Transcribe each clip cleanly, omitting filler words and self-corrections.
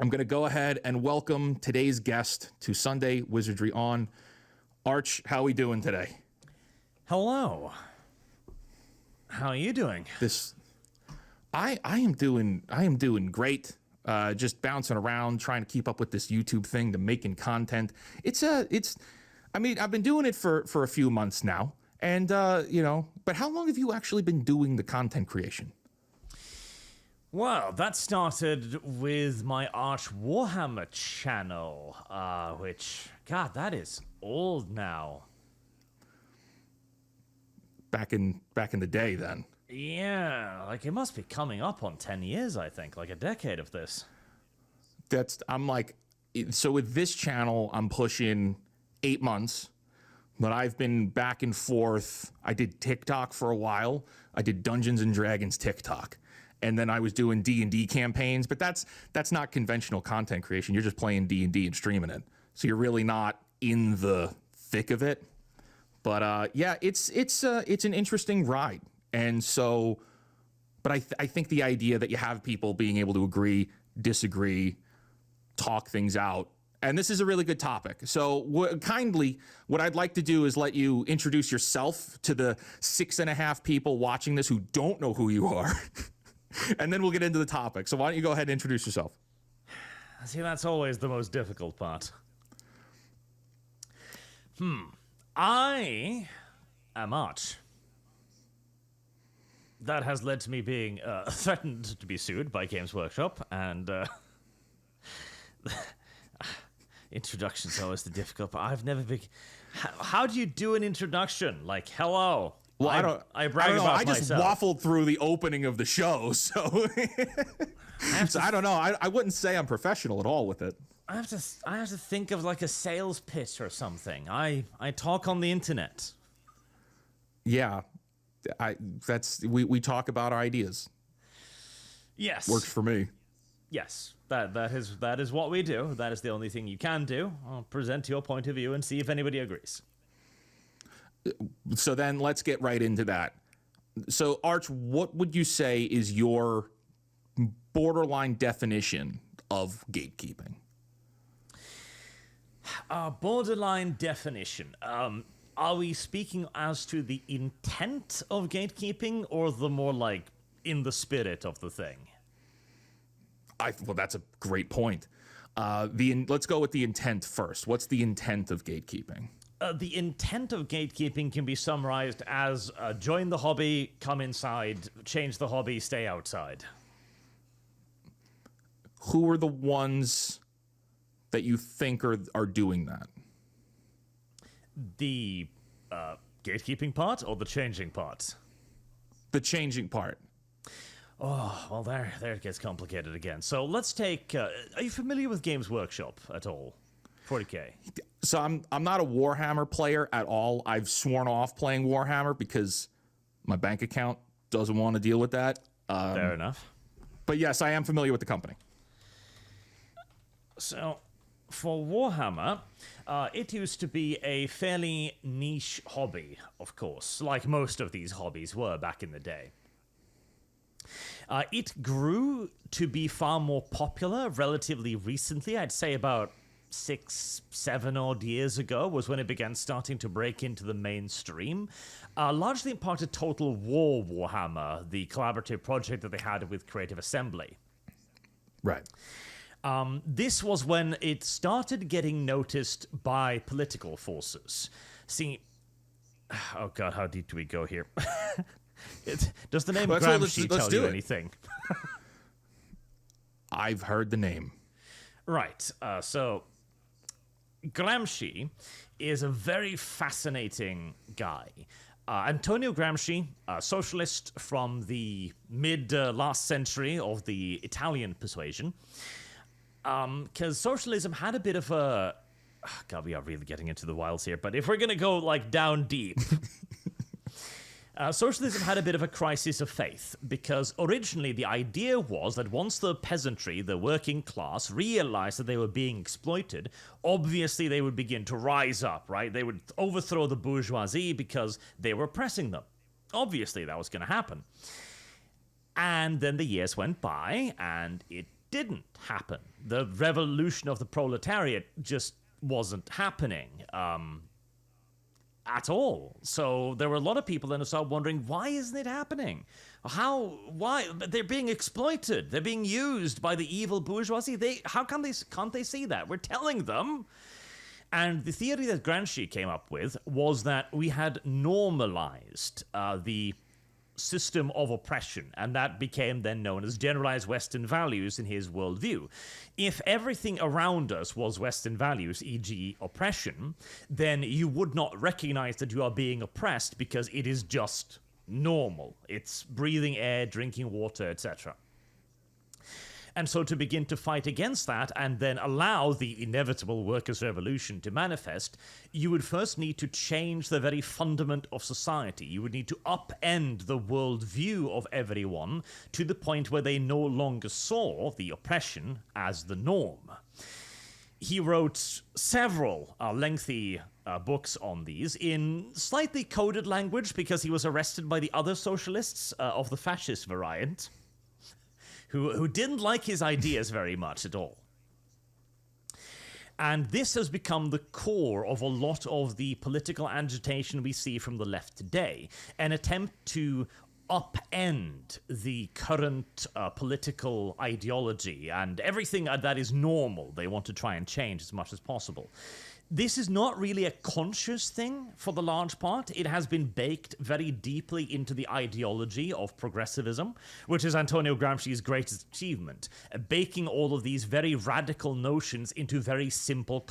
I'm going to go ahead and welcome today's guest to Sunday Wizardry On. Arch, how are we doing today? Hello. How are you doing? I am doing great. Just bouncing around, trying to keep up with this YouTube thing, to making content. I mean, I've been doing it for a few months now, and but how long have you actually been doing the content creation? Well, that started with my Warhammer channel, which, God, that is old now. Back in the day, then. Yeah, like it must be coming up on 10 years, I think, like a decade of this. So with this channel, I'm pushing 8 months, but I've been back and forth. I did TikTok for a while. I did Dungeons and Dragons TikTok. And then I was doing D&D campaigns, but that's not conventional content creation. You're just playing D&D and streaming it. So you're really not in the thick of it. But yeah, it's an interesting ride. And so, but I think the idea that you have people being able to agree, disagree, talk things out, and this is a really good topic. So what I'd like to do is let you introduce yourself to the 6.5 people watching this who don't know who you are. And then we'll get into the topic. So why don't you go ahead and introduce yourself? See, that's always the most difficult part. I am Arch. That has led to me being threatened to be sued by Games Workshop, and introduction's always the difficult part. I've never been... How do you do an introduction? Like, hello. Well, I brag about I just myself. waffled through the opening of the show, so I don't know. I wouldn't say I'm professional at all with it. I have to think of like a sales pitch or something. I talk on the internet. Yeah, we talk about our ideas. Yes, works for me. Yes, that is what we do. That is the only thing you can do. I'll present your point of view and see if anybody agrees. So then let's get right into that. So Arch, what would you say is your borderline definition of gatekeeping? Borderline definition. Are we speaking as to the intent of gatekeeping or the more like in the spirit of the thing? Well, that's a great point. Let's go with the intent first. What's the intent of gatekeeping? The intent of gatekeeping can be summarized as join the hobby, come inside, change the hobby, stay outside. Who are the ones that you think are doing that? The gatekeeping part or the changing part? The changing part. Oh, well, there it gets complicated again. So let's take... are you familiar with Games Workshop at all? 40K. So I'm not a Warhammer player at all. I've sworn off playing Warhammer because my bank account doesn't want to deal with that. Fair enough. But yes, I am familiar with the company. So, for Warhammer, it used to be a fairly niche hobby, of course, like most of these hobbies were back in the day. It grew to be far more popular relatively recently. I'd say about 6-7 odd years ago was when it began starting to break into the mainstream, largely in part to Total War Warhammer, the collaborative project that they had with Creative Assembly. Right. This was when it started getting noticed by political forces. See, oh god, how deep do we go here? Does the name Gramscian tell you anything? I've heard the name. Right, so Gramsci is a very fascinating guy. Antonio Gramsci, a socialist from the mid-last century of the Italian persuasion, because socialism had a bit of a... Oh, God, we are really getting into the wilds here, but if we're going to go, like, down deep... socialism had a bit of a crisis of faith, because originally the idea was that once the peasantry, the working class, realized that they were being exploited, obviously they would begin to rise up, right? They would overthrow the bourgeoisie because they were oppressing them. Obviously that was going to happen. And then the years went by, and it didn't happen. The revolution of the proletariat just wasn't happening at all. So there were a lot of people then who started wondering, why isn't it happening? Why? They're being exploited. They're being used by the evil bourgeoisie. Can't they see that? We're telling them. And the theory that Gramsci came up with was that we had normalized the system of oppression, and that became then known as generalized Western values in his worldview. If everything around us was Western values, e.g. oppression, then you would not recognize that you are being oppressed because it is just normal. It's breathing air, drinking water, etc. And so to begin to fight against that and then allow the inevitable workers' revolution to manifest, you would first need to change the very fundament of society. You would need to upend the worldview of everyone to the point where they no longer saw the oppression as the norm. He wrote several lengthy books on these in slightly coded language because he was arrested by the other socialists of the fascist variant, who didn't like his ideas very much at all. And this has become the core of a lot of the political agitation we see from the left today, an attempt to upend the current political ideology and everything that is normal. They want to try and change as much as possible. This is not really a conscious thing for the large part. It has been baked very deeply into the ideology of progressivism, which is Antonio Gramsci's greatest achievement, baking all of these very radical notions into very simple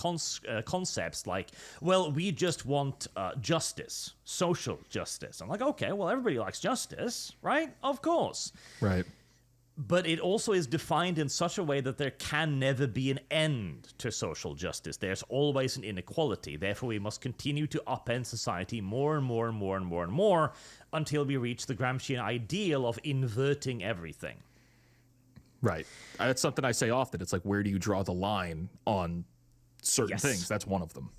concepts like, well, we just want justice, social justice. I'm like, okay, well, everybody likes justice, right? Of course. Right. But it also is defined in such a way that there can never be an end to social justice. There's always an inequality. Therefore, we must continue to upend society more and more and more and more and more until we reach the Gramscian ideal of inverting everything. Right. That's something I say often. It's like, where do you draw the line on certain things? That's one of them.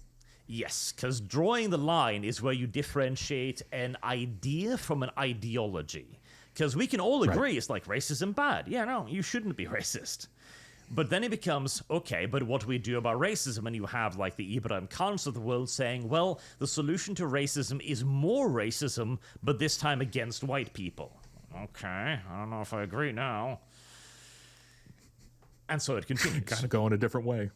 Yes, because drawing the line is where you differentiate an idea from an ideology. Because we can all agree it's like racism bad. Yeah, no, you shouldn't be racist. But then it becomes, okay, but what do we do about racism? And you have like the Ibrahim Khans of the world saying, well, the solution to racism is more racism, but this time against white people. Okay, I don't know if I agree now. And so it continues. Kind of go in a different way.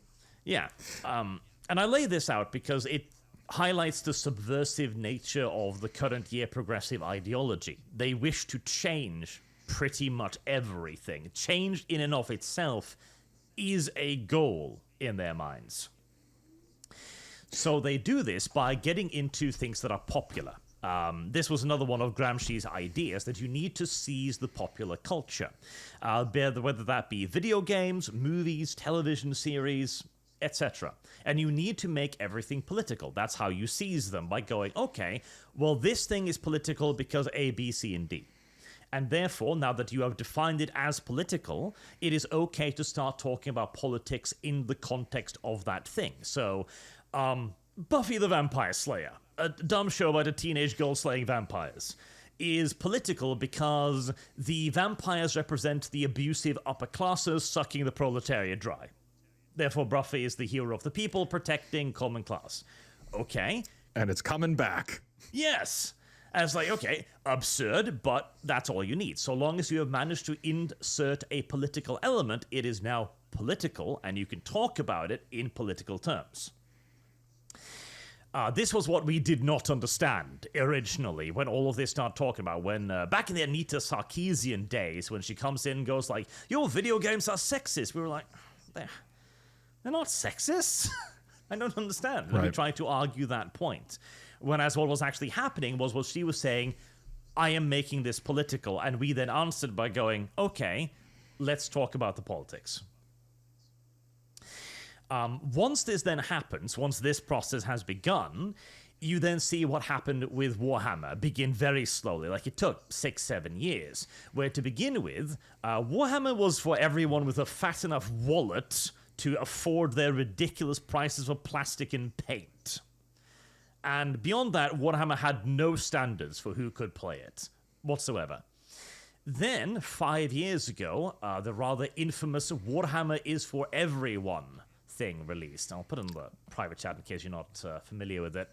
Yeah. And I lay this out because it highlights the subversive nature of the current year progressive ideology. They wish to change pretty much everything. Change in and of itself is a goal in their minds. So they do this by getting into things that are popular. This was another one of Gramsci's ideas, that you need to seize the popular culture. Whether that be video games, movies, television series, etc. And you need to make everything political. That's how you seize them, by going, okay, well, this thing is political because A, B, C, and D. And therefore, now that you have defined it as political, it is okay to start talking about politics in the context of that thing. So, Buffy the Vampire Slayer, a dumb show about a teenage girl slaying vampires, is political because the vampires represent the abusive upper classes sucking the proletariat dry. Therefore, Buffy is the hero of the people, protecting common class. Okay. And it's coming back. Yes. And it's like, okay, absurd, but that's all you need. So long as you have managed to insert a political element, it is now political, and you can talk about it in political terms. This was what we did not understand originally when all of this started talking about. When back in the Anita Sarkeesian days, when she comes in and goes like, your video games are sexist. We were like, they're not sexist. I don't understand. Right. We tried to argue that point. Whereas what was actually happening was what she was saying, I am making this political. And we then answered by going, okay, let's talk about the politics. Once this then happens, once this process has begun, you then see what happened with Warhammer begin very slowly. Like, it took 6-7 years. Where to begin with, Warhammer was for everyone with a fat enough wallet to afford their ridiculous prices for plastic and paint. And beyond that, Warhammer had no standards for who could play it whatsoever. Then, 5 years ago, the rather infamous Warhammer is for everyone thing released. I'll put it in the private chat in case you're not familiar with it.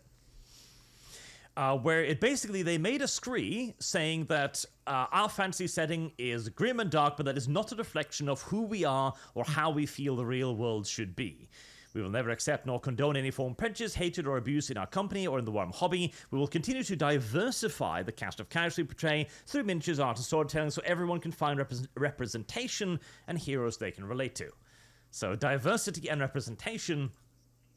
Where it basically, they made a scree saying that our fantasy setting is grim and dark, but that is not a reflection of who we are or how we feel the real world should be. We will never accept nor condone any form of prejudice, hatred, or abuse in our company or in the Warhammer hobby. We will continue to diversify the cast of characters we portray through miniatures, art, and storytelling so everyone can find representation and heroes they can relate to. So diversity and representation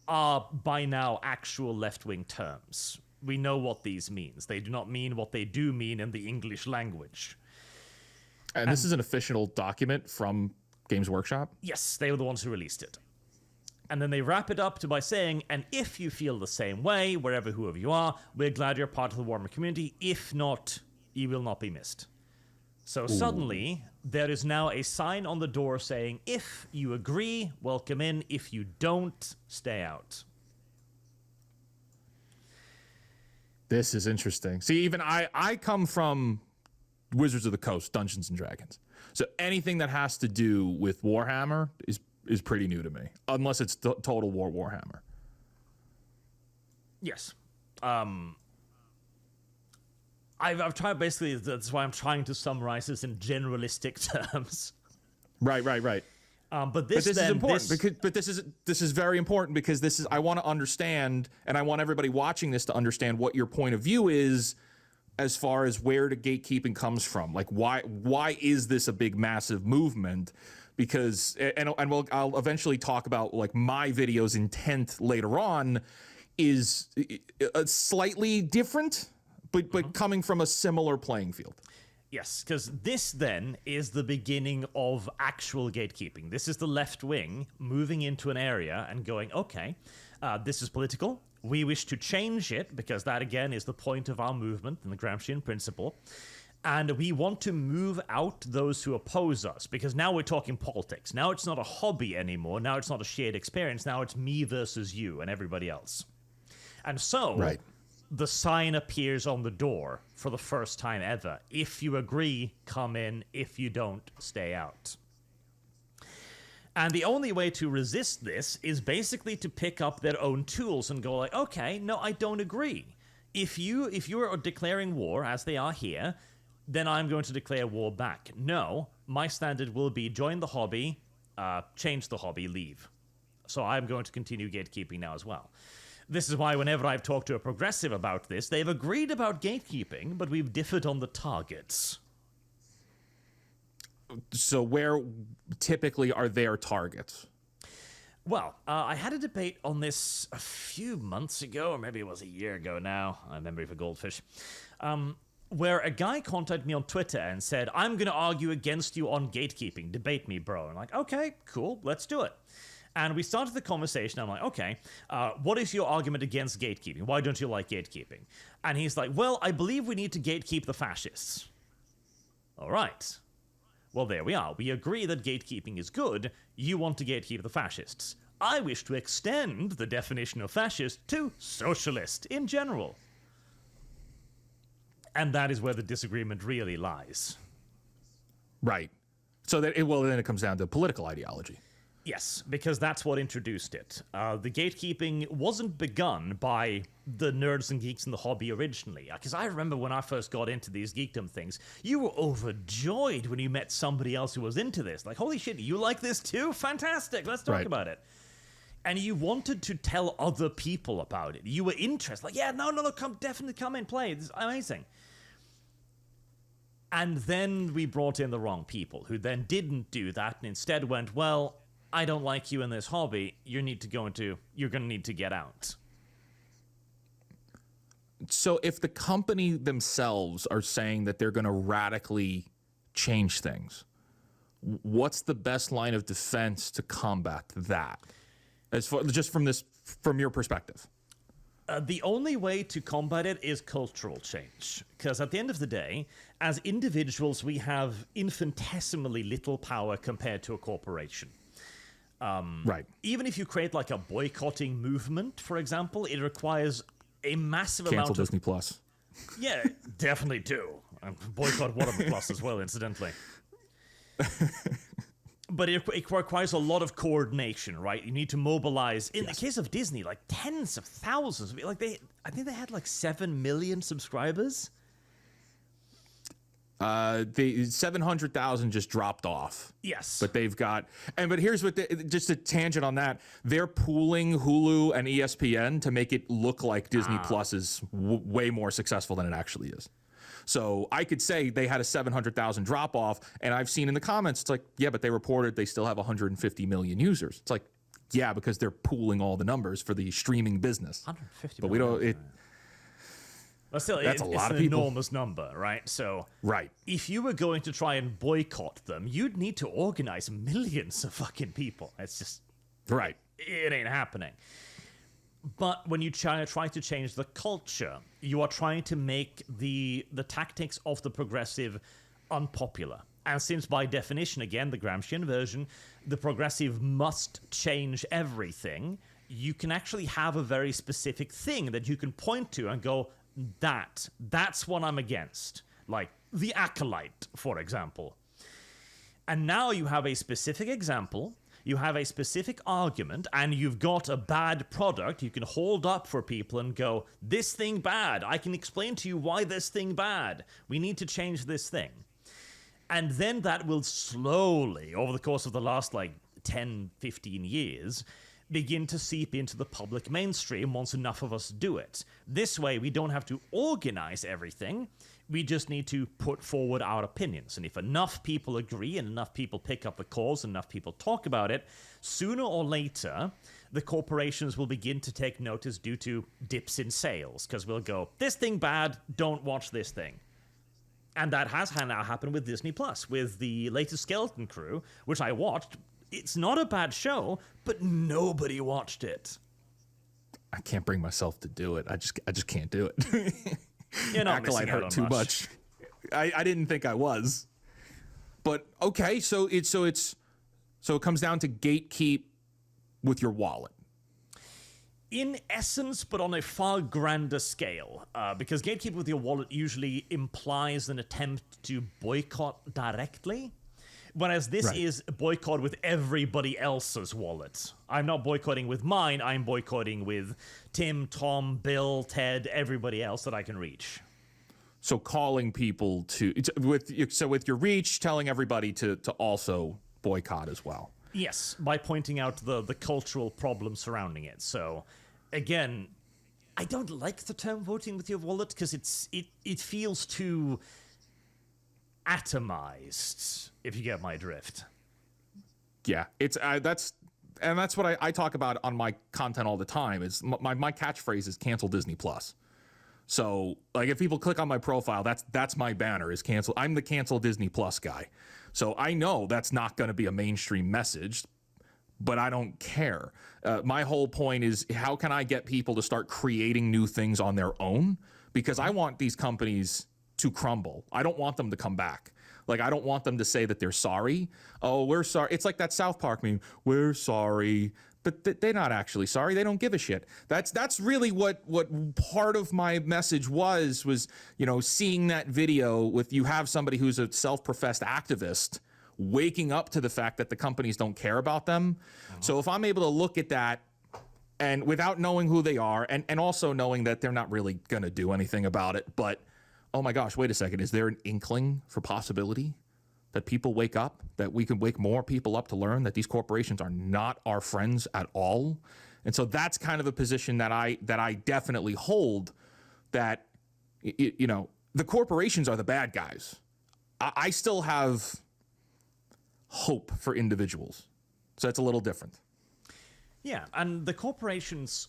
are by now actual left-wing terms. We know what these means. They do not mean what they do mean in the English language. And this is an official document from Games Workshop? Yes, they were the ones who released it. And then they wrap it up by saying, and if you feel the same way, whoever you are, we're glad you're part of the Warhammer community. If not, you will not be missed. So suddenly, there is now a sign on the door saying, if you agree, welcome in. If you don't, stay out. This is interesting. See, even I come from Wizards of the Coast, Dungeons and Dragons. So anything that has to do with Warhammer is pretty new to me, unless it's Total War Warhammer. Yes. I've tried, basically, that's why I'm trying to summarize this in generalistic terms. Right. But this is important this is very important because I want to understand, and I want everybody watching this to understand what your point of view is as far as where the gatekeeping comes from. Like, why is this a big, massive movement? Because, I'll eventually talk about like my video's intent later on is slightly different, but coming from a similar playing field. Yes, because this then is the beginning of actual gatekeeping. This is the left wing moving into an area and going, okay, this is political. We wish to change it because that, again, is the point of our movement and the Gramscian principle. And we want to move out those who oppose us because now we're talking politics. Now it's not a hobby anymore. Now it's not a shared experience. Now it's me versus you and everybody else. And so the sign appears on the door for the first time ever. If you agree, come in. If you don't, stay out. And the only way to resist this is basically to pick up their own tools and go like, okay, no, I don't agree. If you are declaring war, as they are here, then I'm going to declare war back. No, my standard will be join the hobby, change the hobby, leave. So I'm going to continue gatekeeping now as well. This is why whenever I've talked to a progressive about this, they've agreed about gatekeeping, but we've differed on the targets. So where typically are their targets? Well, I had a debate on this a few months ago, or maybe it was a year ago now. I remember for goldfish. Where a guy contacted me on Twitter and said, I'm going to argue against you on gatekeeping. Debate me, bro. I'm like, okay, cool, let's do it. And we started the conversation. I'm like, okay, what is your argument against gatekeeping? Why don't you like gatekeeping? And he's like, well, I believe we need to gatekeep the fascists. All right. Well, there we are. We agree that gatekeeping is good. You want to gatekeep the fascists. I wish to extend the definition of fascist to socialist in general. And that is where the disagreement really lies. Right. So then it comes down to political ideology. Yes, because that's what introduced it. The gatekeeping wasn't begun by the nerds and geeks in the hobby originally. Because I remember when I first got into these geekdom things, you were overjoyed when you met somebody else who was into this. Like, holy shit, you like this too? Fantastic, let's talk about it. And you wanted to tell other people about it. You were interested. Like, yeah, no, definitely come and play. This is amazing. And then we brought in the wrong people who then didn't do that and instead went, well, I don't like you in this hobby. You're going to need to get out. So if the company themselves are saying that they're going to radically change things, what's the best line of defense to combat that? As far, just from your perspective. The only way to combat it is cultural change. Because at the end of the day, as individuals, we have infinitesimally little power compared to a corporation. Right. Even if you create like a boycotting movement, for example, it requires a massive Cancel amount of... Disney Plus. Yeah, definitely do. And boycott Warhammer Plus as well, incidentally. But it requires a lot of coordination, right? You need to mobilize. In the case of Disney, like tens of thousands. Like I think they had like 7 million subscribers. The 700,000 just dropped off. Yes, but they've got but here's what just a tangent on that. They're pooling Hulu and ESPN to make it look like Disney Plus is way more successful than it actually is. So I could say they had a 700,000 drop off, and I've seen in the comments, it's like, yeah, but they reported they still have 150 million users. It's like, yeah, because they're pooling all the numbers for the streaming business. 150 but million. We don't. But still, that's a lot of people. It's an enormous number, right? So, right. If you were going to try and boycott them, you'd need to organize millions of fucking people. It's just right. It ain't happening. But when you try to change the culture, you are trying to make the tactics of the progressive unpopular. And since by definition, again, the Gramscian version, the progressive must change everything, you can actually have a very specific thing that you can point to and go, that's what I'm against. Like the Acolyte, for example. And now you have a specific example, you have a specific argument, and you've got a bad product you can hold up for people and go, this thing bad. I can explain to you why this thing bad. We need to change this thing. And then that will slowly, over the course of the last 10, 15 years, begin to seep into the public mainstream once enough of us do it. This way, we don't have to organize everything. We just need to put forward our opinions. And if enough people agree and enough people pick up the cause and enough people talk about it, sooner or later, the corporations will begin to take notice due to dips in sales. Because we'll go, this thing bad, don't watch this thing. And that has now happened with Disney Plus, with the latest Skeleton Crew, which I watched. It's not a bad show, but nobody watched it. I can't bring myself to do it. I just can't do it. You're not Acolyte hurt too much. I didn't think I was. But okay, so it comes down to gatekeep with your wallet. In essence, but on a far grander scale, because gatekeep with your wallet usually implies an attempt to boycott directly. Whereas this is a boycott with everybody else's wallet. I'm not boycotting with mine, I'm boycotting with Tim, Tom, Bill, Ted, everybody else that I can reach. So calling people with your reach, telling everybody to also boycott as well. Yes, by pointing out the cultural problems surrounding it. So, again, I don't like the term voting with your wallet because it feels too atomized, if you get my drift. Yeah, it's that's what I talk about on my content all the time. Is my catchphrase is cancel Disney Plus. So if people click on my profile, that's my banner is cancel. I'm the cancel Disney Plus guy. So I know that's not going to be a mainstream message, but I don't care. My whole point is how can I get people to start creating new things on their own? Because I want these companies to crumble. I don't want them to come back. I don't want them to say that they're sorry. Oh, we're sorry. It's like that South Park meme. We're sorry. But they're not actually sorry. They don't give a shit. That's really what part of my message was, seeing that video with you have somebody who's a self-professed activist waking up to the fact that the companies don't care about them. So if I'm able to look at that and without knowing who they are and also knowing that they're not really going to do anything about it, but oh my gosh, wait a second. Is there an inkling for possibility that people wake up, that we can wake more people up to learn that these corporations are not our friends at all? And so that's kind of a position that I definitely hold, that, the corporations are the bad guys. I still have hope for individuals. So it's a little different. Yeah, and the corporations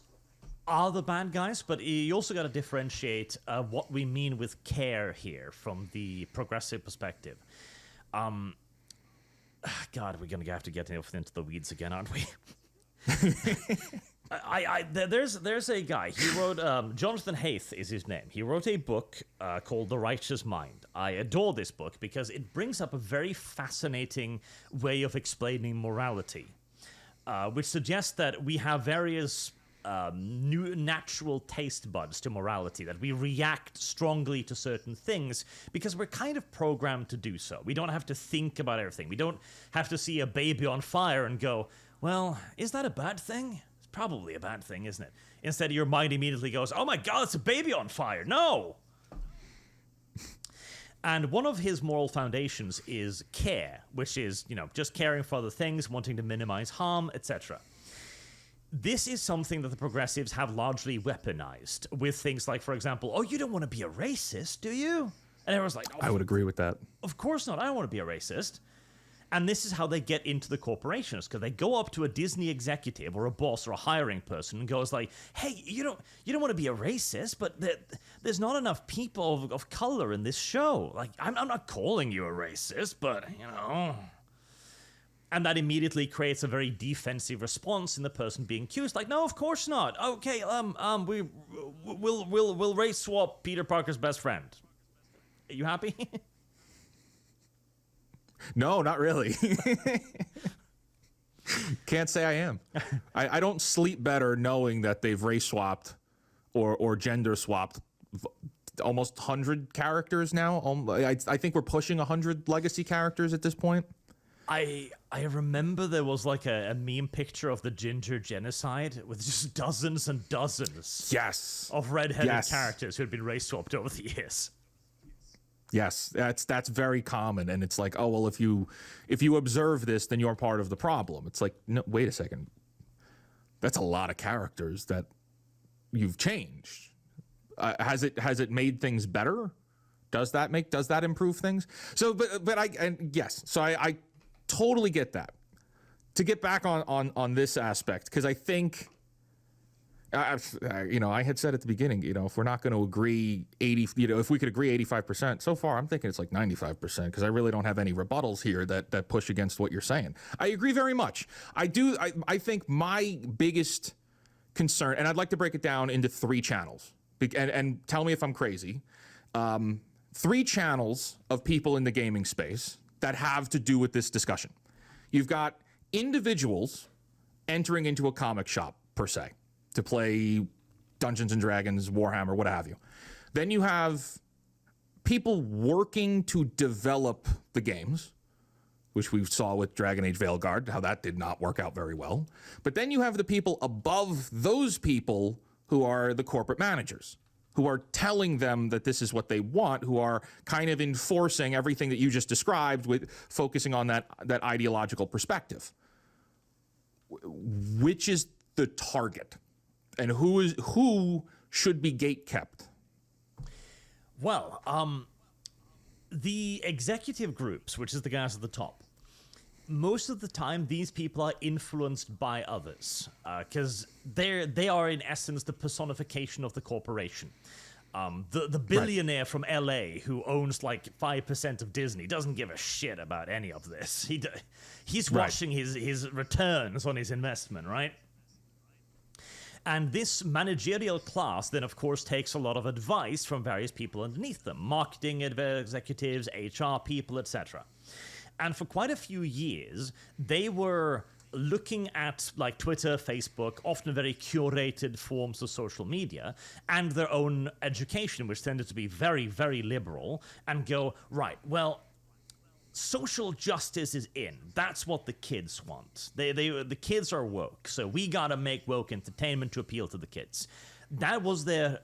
are the bad guys, but you also got to differentiate what we mean with care here from the progressive perspective. God, we're going to have to get into the weeds again, aren't we? There's a guy. He wrote, Jonathan Haidt is his name. He wrote a book called The Righteous Mind. I adore this book because it brings up a very fascinating way of explaining morality, which suggests that we have various new natural taste buds to morality, that we react strongly to certain things because we're kind of programmed to do so. We don't have to think about everything. We don't have to see a baby on fire and go, well, is that a bad thing? It's probably a bad thing, isn't it? Instead, your mind immediately goes, oh my God, it's a baby on fire. No! And one of his moral foundations is care, which is, just caring for other things, wanting to minimize harm, etc. This is something that the progressives have largely weaponized with things like, for example, oh, you don't want to be a racist, do you? And everyone's like, oh, I would agree with that. Of course not. I don't want to be a racist. And this is how they get into the corporations, because they go up to a Disney executive or a boss or a hiring person and goes like, hey, you don't want to be a racist, but there's not enough people of color in this show. Like, I'm not calling you a racist, but, And that immediately creates a very defensive response in the person being accused. Like, no, of course not. Okay, we'll race swap Peter Parker's best friend. Are you happy? No, not really. Can't say I am. I don't sleep better knowing that they've race swapped or gender swapped almost 100 characters now. I think we're pushing 100 legacy characters at this point. I remember there was like a meme picture of the ginger genocide with just dozens and dozens of red-headed characters who had been race swapped over the years. Yes, that's very common, and it's like, oh well, if you observe this, then you're part of the problem. It's like, no, wait a second, that's a lot of characters that you've changed. Has it made things better? Does that improve things? So, but I totally get that. To get back on this aspect, because I think. I had said at the beginning, if we're not going to agree 80, if we could agree 85%, so far I'm thinking it's like 95% because I really don't have any rebuttals here that push against what you're saying. I agree very much. I think my biggest concern, and I'd like to break it down into 3 channels, and tell me if I'm crazy. 3 channels of people in the gaming space that have to do with this discussion. You've got individuals entering into a comic shop, per se, to play Dungeons and Dragons, Warhammer, what have you. Then you have people working to develop the games, which we saw with Dragon Age Veilguard, how that did not work out very well. But then you have the people above those people who are the corporate managers, who are telling them that this is what they want, who are kind of enforcing everything that you just described with focusing on that ideological perspective. Which is the target? And who should be gatekept? Well, the executive groups, which is the guys at the top, most of the time these people are influenced by others because they are in essence the personification of the corporation. The billionaire from LA who owns like 5% of Disney doesn't give a shit about any of this. He's watching his returns on his investment, right? And this managerial class then, of course, takes a lot of advice from various people underneath them, marketing executives, HR people, etc. And for quite a few years, they were looking at like Twitter, Facebook, often very curated forms of social media, and their own education, which tended to be very, very liberal, and go, right, well, social justice is in. That's what the kids want. The kids are woke, so we gotta make woke entertainment to appeal to the kids. That was their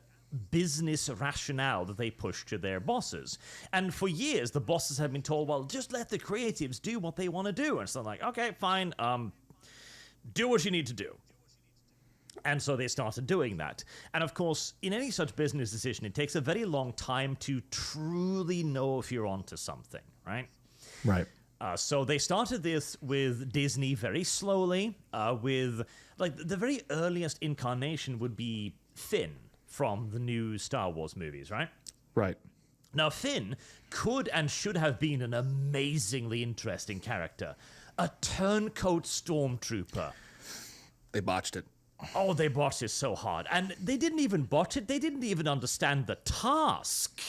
business rationale that they pushed to their bosses. And for years, the bosses have been told, well, just let the creatives do what they want to do. And so they're like, okay, fine, do what you need to do. And so they started doing that. And of course, in any such business decision, it takes a very long time to truly know if you're onto something, right? Right. So they started this with Disney very slowly, with like the very earliest incarnation would be Finn from the new Star Wars movies, right? Right. Now, Finn could and should have been an amazingly interesting character. A turncoat stormtrooper. They botched it. Oh, they botched it so hard. And they didn't even botch it. They didn't even understand the task.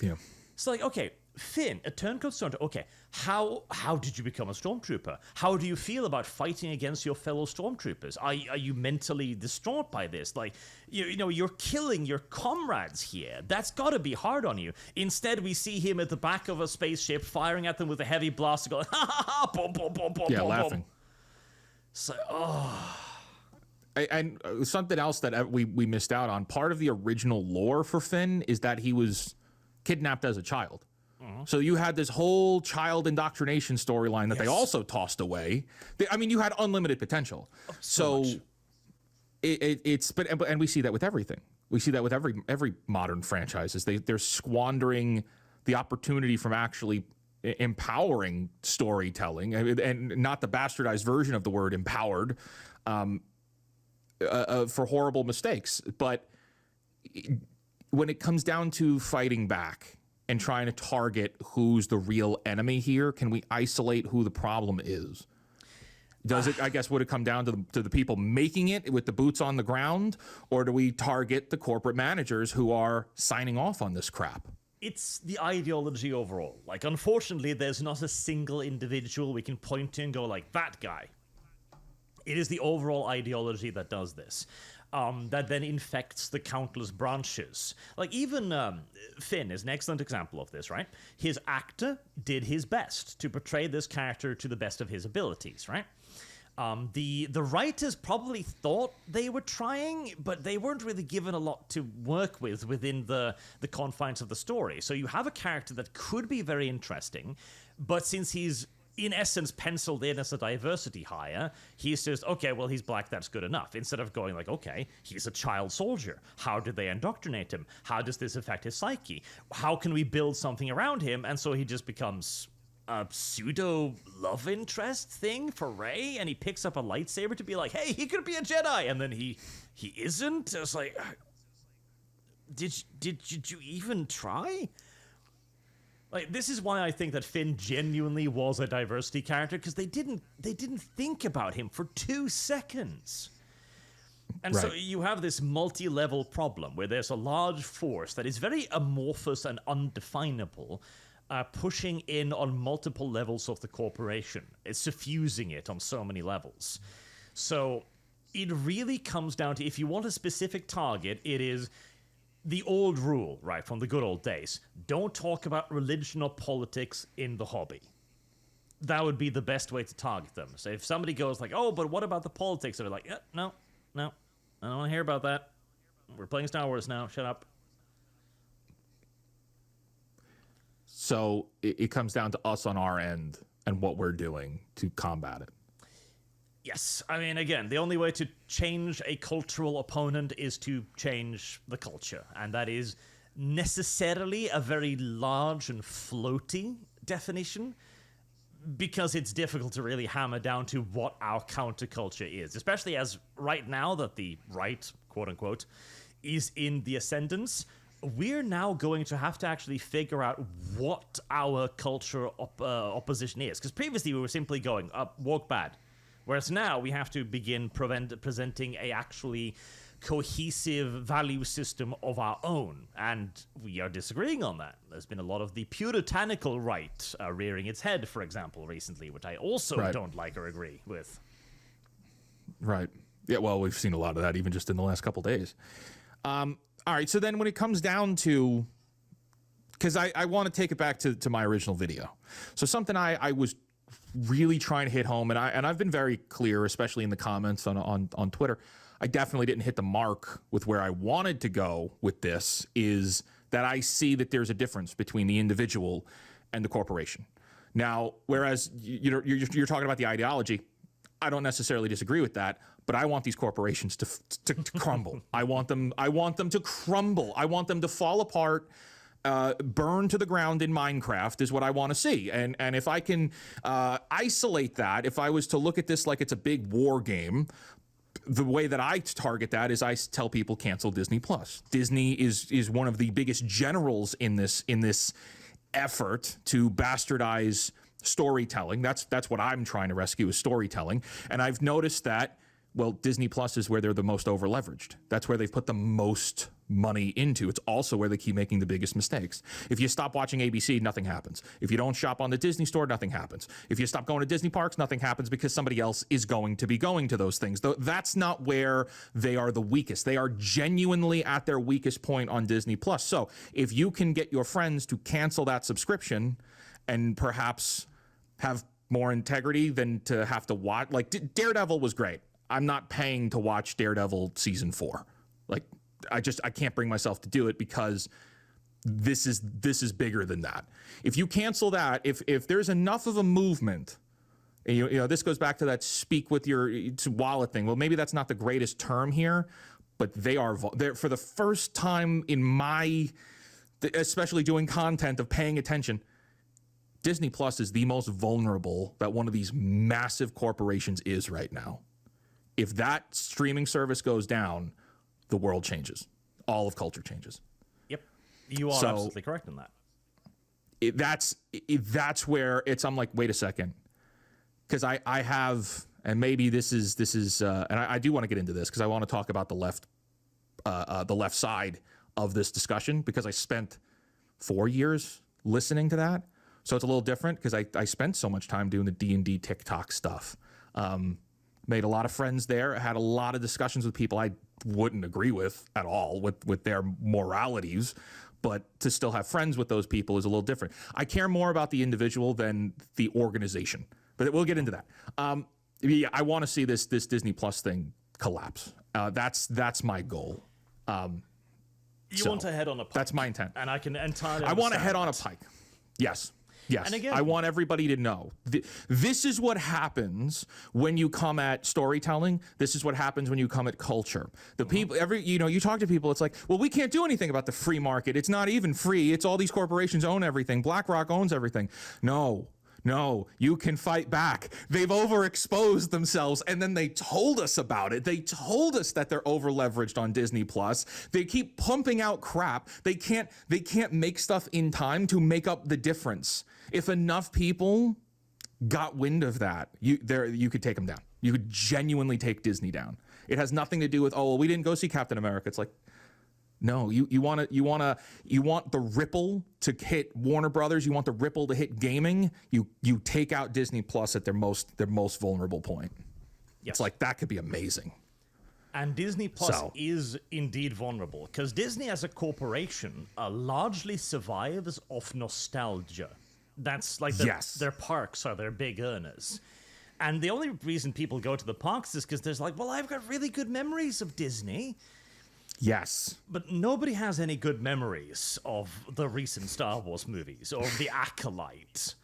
Yeah. It's like, okay, Finn, a turncoat stormtrooper. Okay, how did you become a stormtrooper? How do you feel about fighting against your fellow stormtroopers? Are you mentally distraught by this? Like, you know, you're killing your comrades here. That's got to be hard on you. Instead, we see him at the back of a spaceship firing at them with a heavy blaster, going, ha ha ha, boom, boom, boom, boom, yeah, boom, laughing. boom. So, oh. And something else that we missed out on, part of the original lore for Finn is that he was kidnapped as a child. So you had this whole child indoctrination storyline that they also tossed away. I mean, you had unlimited potential. So and we see that with everything. We see that with every modern franchises. They're squandering the opportunity from actually empowering storytelling, and not the bastardized version of the word empowered, for horrible mistakes. But when it comes down to fighting back and trying to target who's the real enemy here, can we isolate who the problem is? Does it, I guess, would it come down to the people making it with the boots on the ground, or do we target the corporate managers who are signing off on this crap? It's the ideology overall. Like, unfortunately, there's not a single individual we can point to and go like, that guy. It is the overall ideology that does this. That then infects the countless branches. Like, even Finn is an excellent example of this, right? His actor did his best to portray this character to the best of his abilities, right? The writers probably thought they were trying, but they weren't really given a lot to work with within the confines of the story. So you have a character that could be very interesting, but since he's in essence penciled in as a diversity hire, he says, okay, well, he's black, that's good enough. Instead of going like, okay, he's a child soldier. How did they indoctrinate him? How does this affect his psyche? How can we build something around him? And so he just becomes a pseudo love interest thing for Rey, and he picks up a lightsaber to be like, hey, he could be a Jedi, and then he isn't. It's like, did you even try? Like, this is why I think that Finn genuinely was a diversity character, because they didn't think about him for 2 seconds. And so you have this multi-level problem where there's a large force that is very amorphous and undefinable, pushing in on multiple levels of the corporation. It's suffusing it on so many levels. So it really comes down to, if you want a specific target, it is the old rule, right, from the good old days. Don't talk about religion or politics in the hobby. That would be the best way to target them. So if somebody goes like, oh, but what about the politics? They're like, no, I don't want to hear about that. We're playing Star Wars now. Shut up. So it comes down to us on our end and what we're doing to combat it. Yes. I mean, again, the only way to change a cultural opponent is to change the culture. And that is necessarily a very large and floaty definition, because it's difficult to really hammer down to what our counterculture is, especially as right now that the right, quote unquote, is in the ascendance. We're now going to have to actually figure out what our culture opposition is. Because previously we were simply going, woke bad. Whereas now we have to begin presenting a actually cohesive value system of our own. And we are disagreeing on that. There's been a lot of the puritanical right rearing its head, for example, recently, which I also don't like or agree with. Right. Yeah, well, we've seen a lot of that even just in the last couple days. All right, so then when it comes down to, because I want to take it back to my original video. So something I was really trying to hit home, and I've been very clear, especially in the comments on Twitter, I definitely didn't hit the mark with where I wanted to go with this, is that I see that there's a difference between the individual and the corporation. Now, whereas you're talking about the ideology, I don't necessarily disagree with that, but I want these corporations to crumble. I want them to crumble. I want them to fall apart, burn to the ground in Minecraft is what I want to see. And if I can isolate that, if I was to look at this like it's a big war game, the way that I target that is I tell people cancel Disney Plus. Disney is one of the biggest generals in this effort to bastardize storytelling. That's what I'm trying to rescue, is storytelling. And I've noticed that Well, Disney Plus is where they're the most over leveraged. That's where they've put the most money into. It's also where they keep making the biggest mistakes. If you stop watching ABC, nothing happens. If you don't shop on the Disney store, nothing happens. If you stop going to Disney parks, nothing happens because somebody else is going to be going to those things. Though that's not where they are the weakest. They are genuinely at their weakest point on Disney Plus. So if you can get your friends to cancel that subscription and perhaps have more integrity than to have to watch, like Daredevil was great. I'm not paying to watch Daredevil season 4. Like I can't bring myself to do it because this is bigger than that. If you cancel that, if there's enough of a movement, and you know this goes back to that speak with your wallet thing. Well, maybe that's not the greatest term here, but they're for the first time in my, especially doing content of paying attention. Disney Plus is the most vulnerable that one of these massive corporations is right now. If that streaming service goes down, the world changes. All of culture changes. Yep. You are absolutely correct in that. That's where I'm like, wait a second. Because I have, and maybe this is, and I do want to get into this because I want to talk about the left side of this discussion because I spent 4 years listening to that. So it's a little different because I spent so much time doing the D&D TikTok stuff. Made a lot of friends there, had a lot of discussions with people I wouldn't agree with at all with their moralities, but to still have friends with those people is a little different. I care more about the individual than the organization, but we'll get into that. Yeah, I want to see this Disney Plus thing collapse. That's my goal. You want to head on a pike. That's my intent. And I can entirely I want to understand head on a that. pike. Yes. Yes, And again, I want everybody to know. This is what happens when you come at storytelling. This is what happens when you come at culture. The people, you talk to people, it's like, well, we can't do anything about the free market. It's not even free. It's all these corporations own everything. BlackRock owns everything. No, you can fight back. They've overexposed themselves, and then they told us about it. They told us that they're over-leveraged on Disney Plus. They keep pumping out crap. They can't make stuff in time to make up the difference. If enough people got wind of that, you could take them down. You could genuinely take Disney down. It has nothing to do with, oh, well, we didn't go see Captain America. It's like, no, you want the ripple to hit Warner Brothers. You want the ripple to hit gaming. You take out Disney Plus at their most vulnerable point. Yes. It's like that could be amazing. And Disney Plus is indeed vulnerable because Disney as a corporation largely survives off nostalgia. That's like their parks are their big earners. And the only reason people go to the parks is because there's like, well, I've got really good memories of Disney. Yes. But nobody has any good memories of the recent Star Wars movies or The Acolyte.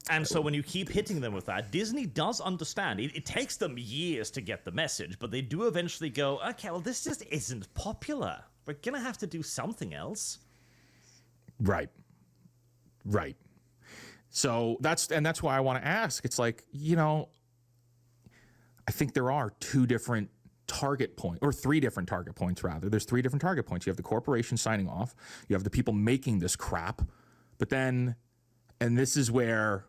And so when you keep hitting them with that, Disney does understand. It takes them years to get the message, but they do eventually go, okay, well, this just isn't popular. We're going to have to do something else. Right. So that's why I want to ask. It's like, I think there are two different target point, or three different target points rather. There's three different target points. You have the corporation signing off. You have the people making this crap. But then, and this is where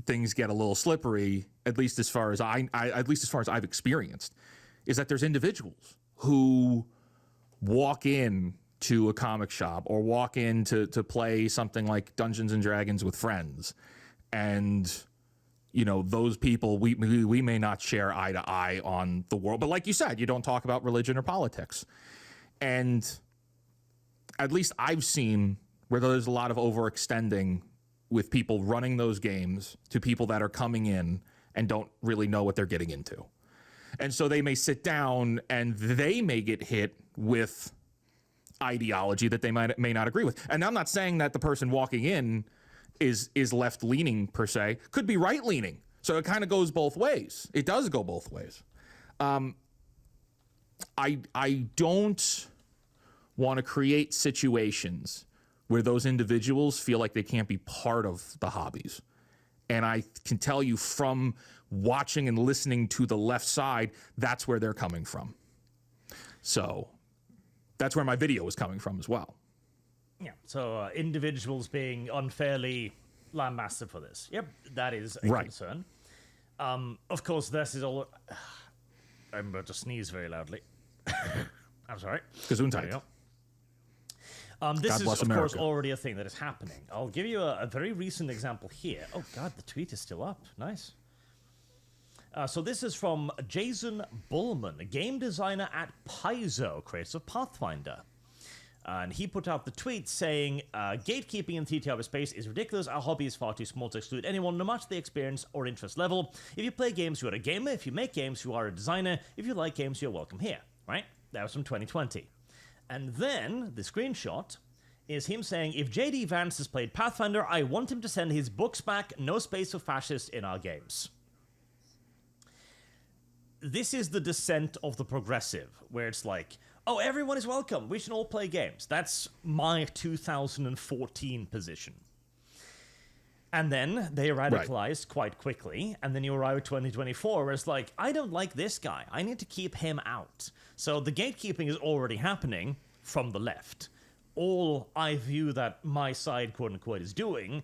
things get a little slippery, at least as far as I've experienced, is that there's individuals who walk in to a comic shop or walk in to play something like Dungeons and Dragons with friends, and those people, we may not share eye to eye on the world, but like you said, you don't talk about religion or politics. And at least I've seen where there's a lot of overextending with people running those games to people that are coming in and don't really know what they're getting into. And so they may sit down and they may get hit with ideology that they may not agree with. And I'm not saying that the person walking in is left leaning per se, could be right leaning. So it kind of goes both ways. It does go both ways. I don't want to create situations where those individuals feel like they can't be part of the hobbies. And I can tell you from watching and listening to the left side, that's where they're coming from. So that's where my video was coming from as well. Yeah, so individuals being unfairly lambasted for this. Yep, that is a concern. Of course, this is all... I'm about to sneeze very loudly. I'm sorry. Gesundheit. This is, bless of course, America. already a thing that is happening. I'll give you a very recent example here. Oh, God, the tweet is still up. Nice. So this is from Jason Bullman, a game designer at Paizo, creators of Pathfinder. And he put out the tweet saying, gatekeeping in TTR space is ridiculous. Our hobby is far too small to exclude anyone, no matter the experience or interest level. If you play games, you are a gamer. If you make games, you are a designer. If you like games, you're welcome here, right? That was from 2020. And then the screenshot is him saying, if JD Vance has played Pathfinder, I want him to send his books back. No space for fascists in our games. This is the descent of the progressive, where it's like, oh, everyone is welcome. We should all play games. That's my 2014 position. And then they radicalized quite quickly, and then you arrive at 2024, where it's like, I don't like this guy. I need to keep him out. So the gatekeeping is already happening from the left. All I view that my side, quote-unquote, is doing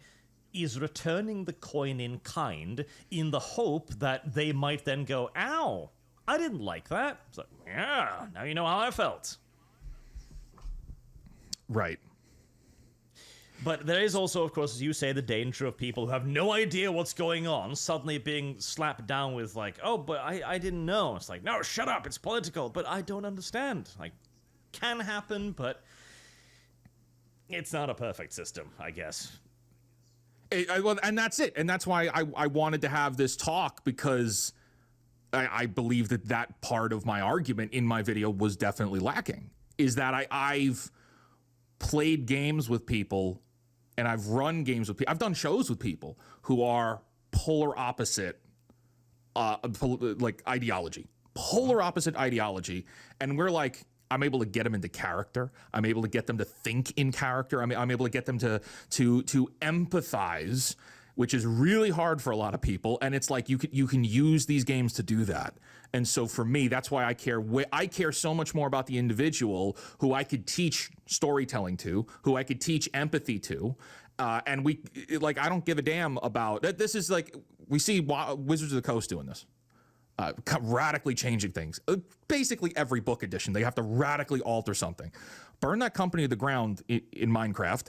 is returning the coin in kind in the hope that they might then go, ow, I didn't like that. It's like, yeah, now you know how I felt. Right. But there is also, of course, as you say, the danger of people who have no idea what's going on suddenly being slapped down with like, oh, but I didn't know. It's like, no, shut up, it's political, but I don't understand. Like, can happen, but it's not a perfect system, I guess. Well, and that's it. And that's why I wanted to have this talk, because I believe that part of my argument in my video was definitely lacking, is that I've played games with people and I've run games with people. I've done shows with people who are polar opposite, like ideology, polar opposite ideology. And we're like, I'm able to get them into character. I'm able to get them to think in character. I'm able to get them to empathize, which is really hard for a lot of people. And it's like you can use these games to do that. And so for me, that's why I care. I care so much more about the individual who I could teach storytelling to, who I could teach empathy to. And I don't give a damn about that. This is like, we see Wizards of the Coast doing this. Radically changing things. Basically every book edition, they have to radically alter something. Burn that company to the ground in Minecraft.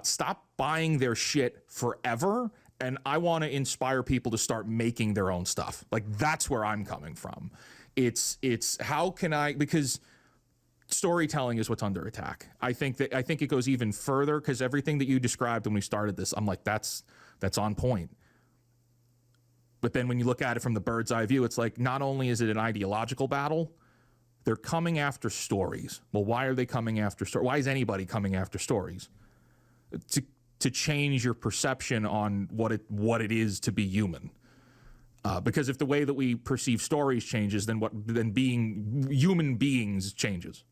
Stop buying their shit forever. And I want to inspire people to start making their own stuff. Like, that's where I'm coming from. It's how can I, because storytelling is what's under attack. I think it goes even further, because everything that you described when we started this, I'm like, that's on point. But then when you look at it from the bird's eye view, it's like, not only is it an ideological battle, they're coming after stories. Well, why are they coming after stories? Why is anybody coming after stories? To change your perception on what it is to be human. Because if the way that we perceive stories changes, then being human beings changes.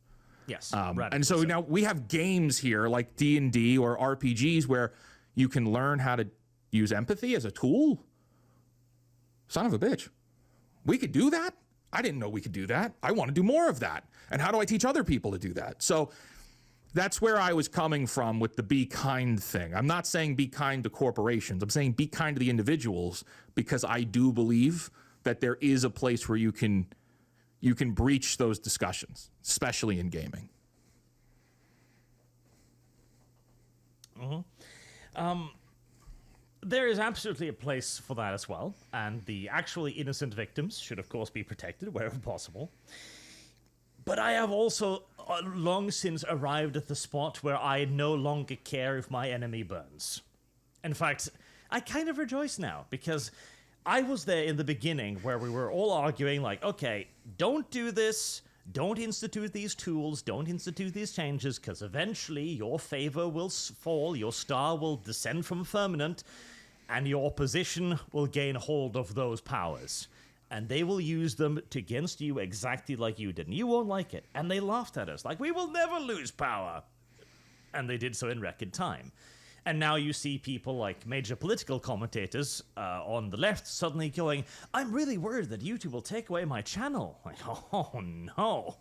Yes. And so now we have games here like D&D or RPGs where you can learn how to use empathy as a tool. Son of a bitch. We could do that? I didn't know we could do that. I want to do more of that. And how do I teach other people to do that? So that's where I was coming from with the be kind thing. I'm not saying be kind to corporations. I'm saying be kind to the individuals, because I do believe that there is a place where you can breach those discussions, especially in gaming. Mm-hmm. There is absolutely a place for that as well, and the actually innocent victims should, of course, be protected wherever possible. But I have also long since arrived at the spot where I no longer care if my enemy burns. In fact, I kind of rejoice now, because I was there in the beginning where we were all arguing like, okay, don't do this, don't institute these tools, don't institute these changes, because eventually your favor will fall, your star will descend from firmament, and your opposition will gain hold of those powers. And they will use them against you exactly like you did. And you won't like it. And they laughed at us like, we will never lose power. And they did so in record time. And now you see people like major political commentators on the left suddenly going, I'm really worried that YouTube will take away my channel. Like, oh no.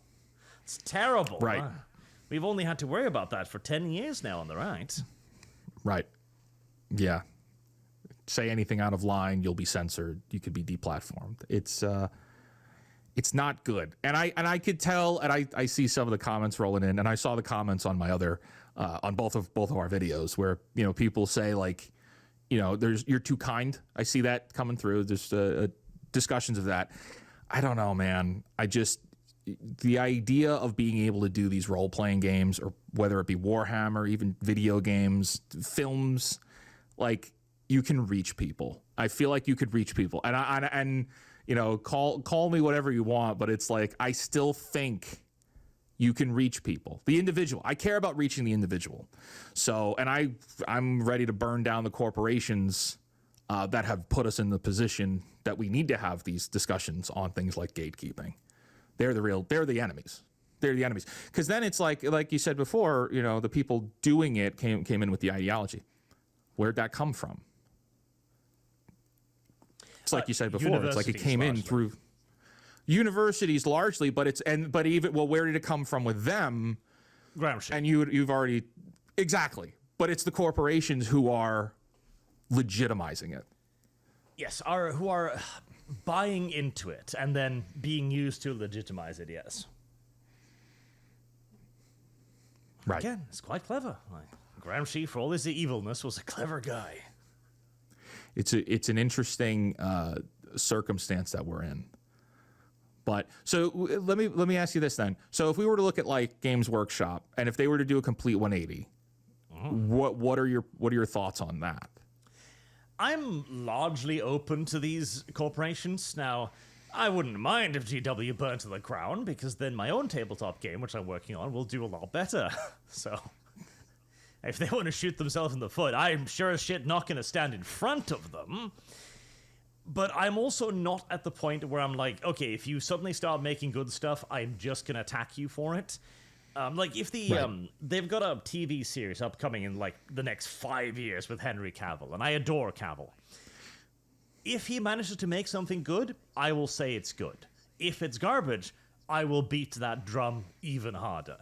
It's terrible. Right. We've only had to worry about that for 10 years now on the right. Right. Yeah. Say anything out of line, you'll be censored. You could be deplatformed. It's not good. And I could tell, and I see some of the comments rolling in, and I saw the comments on my other on both of our videos where, you know, people say like, you know, you're too kind. I see that coming through. There's discussions of that. I don't know, man. The idea of being able to do these role-playing games, or whether it be Warhammer, even video games, films, like, you can reach people. I feel like you could reach people. And you know, call me whatever you want, but it's like, I still think you can reach people. The individual. I care about reaching the individual. So, and I'm ready to burn down the corporations that have put us in the position that we need to have these discussions on things like gatekeeping. They're the enemies. They're the enemies. Because then it's like you said before, you know, the people doing it came in with the ideology. Where'd that come from? It's like you said before. It's like it came in through universities largely, but where did it come from with them? Gramscian. And you've already exactly. But it's the corporations who are legitimizing it. Yes, who are buying into it and then being used to legitimize it, yes. Right. Again, it's quite clever. Like, Gramsci, for all his evilness, was a clever guy. It's an interesting circumstance that we're in. But so let me ask you this then. So if we were to look at like Games Workshop, and if they were to do a complete 180, what are your thoughts on that? I'm largely open to these corporations. Now, I wouldn't mind if GW burnt to the ground, because then my own tabletop game, which I'm working on, will do a lot better. So, if they want to shoot themselves in the foot, I'm sure as shit not going to stand in front of them. But I'm also not at the point where I'm like, okay, if you suddenly start making good stuff, I'm just going to attack you for it. Like, if they've got a TV series upcoming in, like, the next 5 years with Henry Cavill, and I adore Cavill. If he manages to make something good, I will say it's good. If it's garbage, I will beat that drum even harder.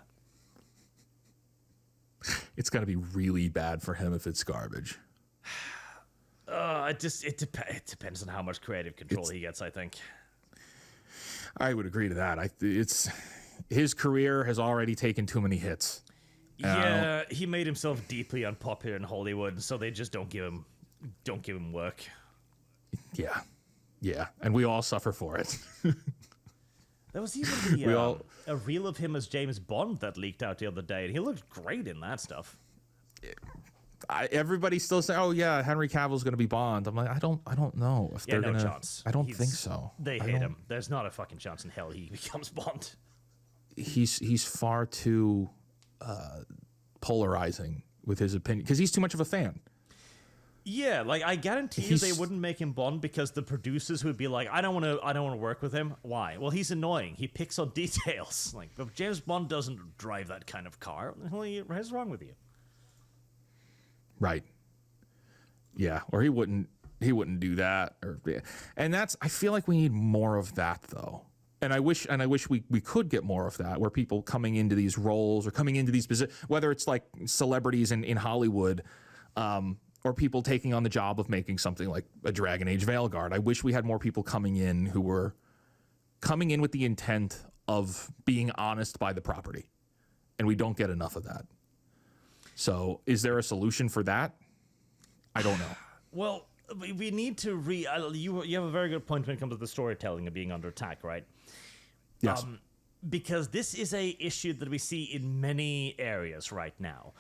It's going to be really bad for him if it's garbage. It depends on how much creative control he gets, I think. I would agree to that. His career has already taken too many hits. Yeah, he made himself deeply unpopular in Hollywood, so they just don't give him work. Yeah, and we all suffer for it. There was even a reel of him as James Bond that leaked out the other day, and he looked great in that stuff. Everybody's still saying, "Oh yeah, Henry Cavill's going to be Bond." I'm like, I don't know if they're no gonna. Chance. I don't think so. They hate him. There's not a fucking chance in hell he becomes Bond. He's far too polarizing with his opinion, because he's too much of a fan. Yeah, like, I guarantee you they wouldn't make him Bond because the producers would be like, I don't want to work with him. Why? Well, he's annoying. He picks on details. Like, but James Bond doesn't drive that kind of car. What is wrong with you? Right. Yeah, or he wouldn't do that. And I feel like we need more of that, though. And I wish we could get more of that, where people coming into these roles or coming into these positions, whether it's like celebrities in Hollywood, or people taking on the job of making something like a Dragon Age Veilguard. I wish we had more people coming in who were coming in with the intent of being honest by the property. And we don't get enough of that. So is there a solution for that? I don't know. Well, we need to you have a very good point when it comes to the storytelling of being under attack, right? Yes. Because this is a issue that we see in many areas right now.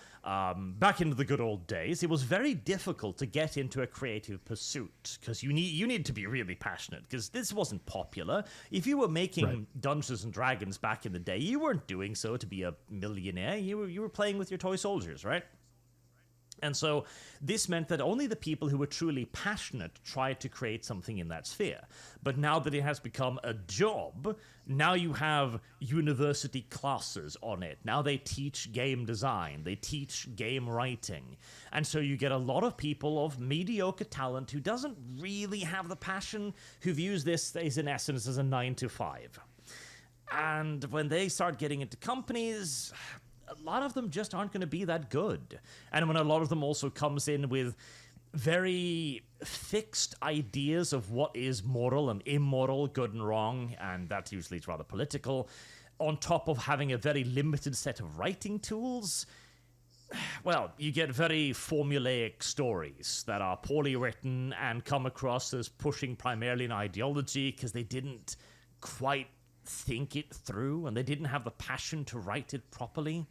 Back in the good old days, it was very difficult to get into a creative pursuit because you need to be really passionate, because this wasn't popular. If you were making Dungeons and Dragons back in the day, you weren't doing so to be a millionaire. You were playing with your toy soldiers, right? And so this meant that only the people who were truly passionate tried to create something in that sphere. But now that it has become a job, now you have university classes on it. Now they teach game design, they teach game writing. And so you get a lot of people of mediocre talent who doesn't really have the passion, who views this as, in essence, as a 9-to-5. And when they start getting into companies, a lot of them just aren't going to be that good. And when a lot of them also comes in with very fixed ideas of what is moral and immoral, good and wrong, and that usually is rather political, on top of having a very limited set of writing tools. Well, you get very formulaic stories that are poorly written and come across as pushing primarily an ideology because they didn't quite think it through and they didn't have the passion to write it properly.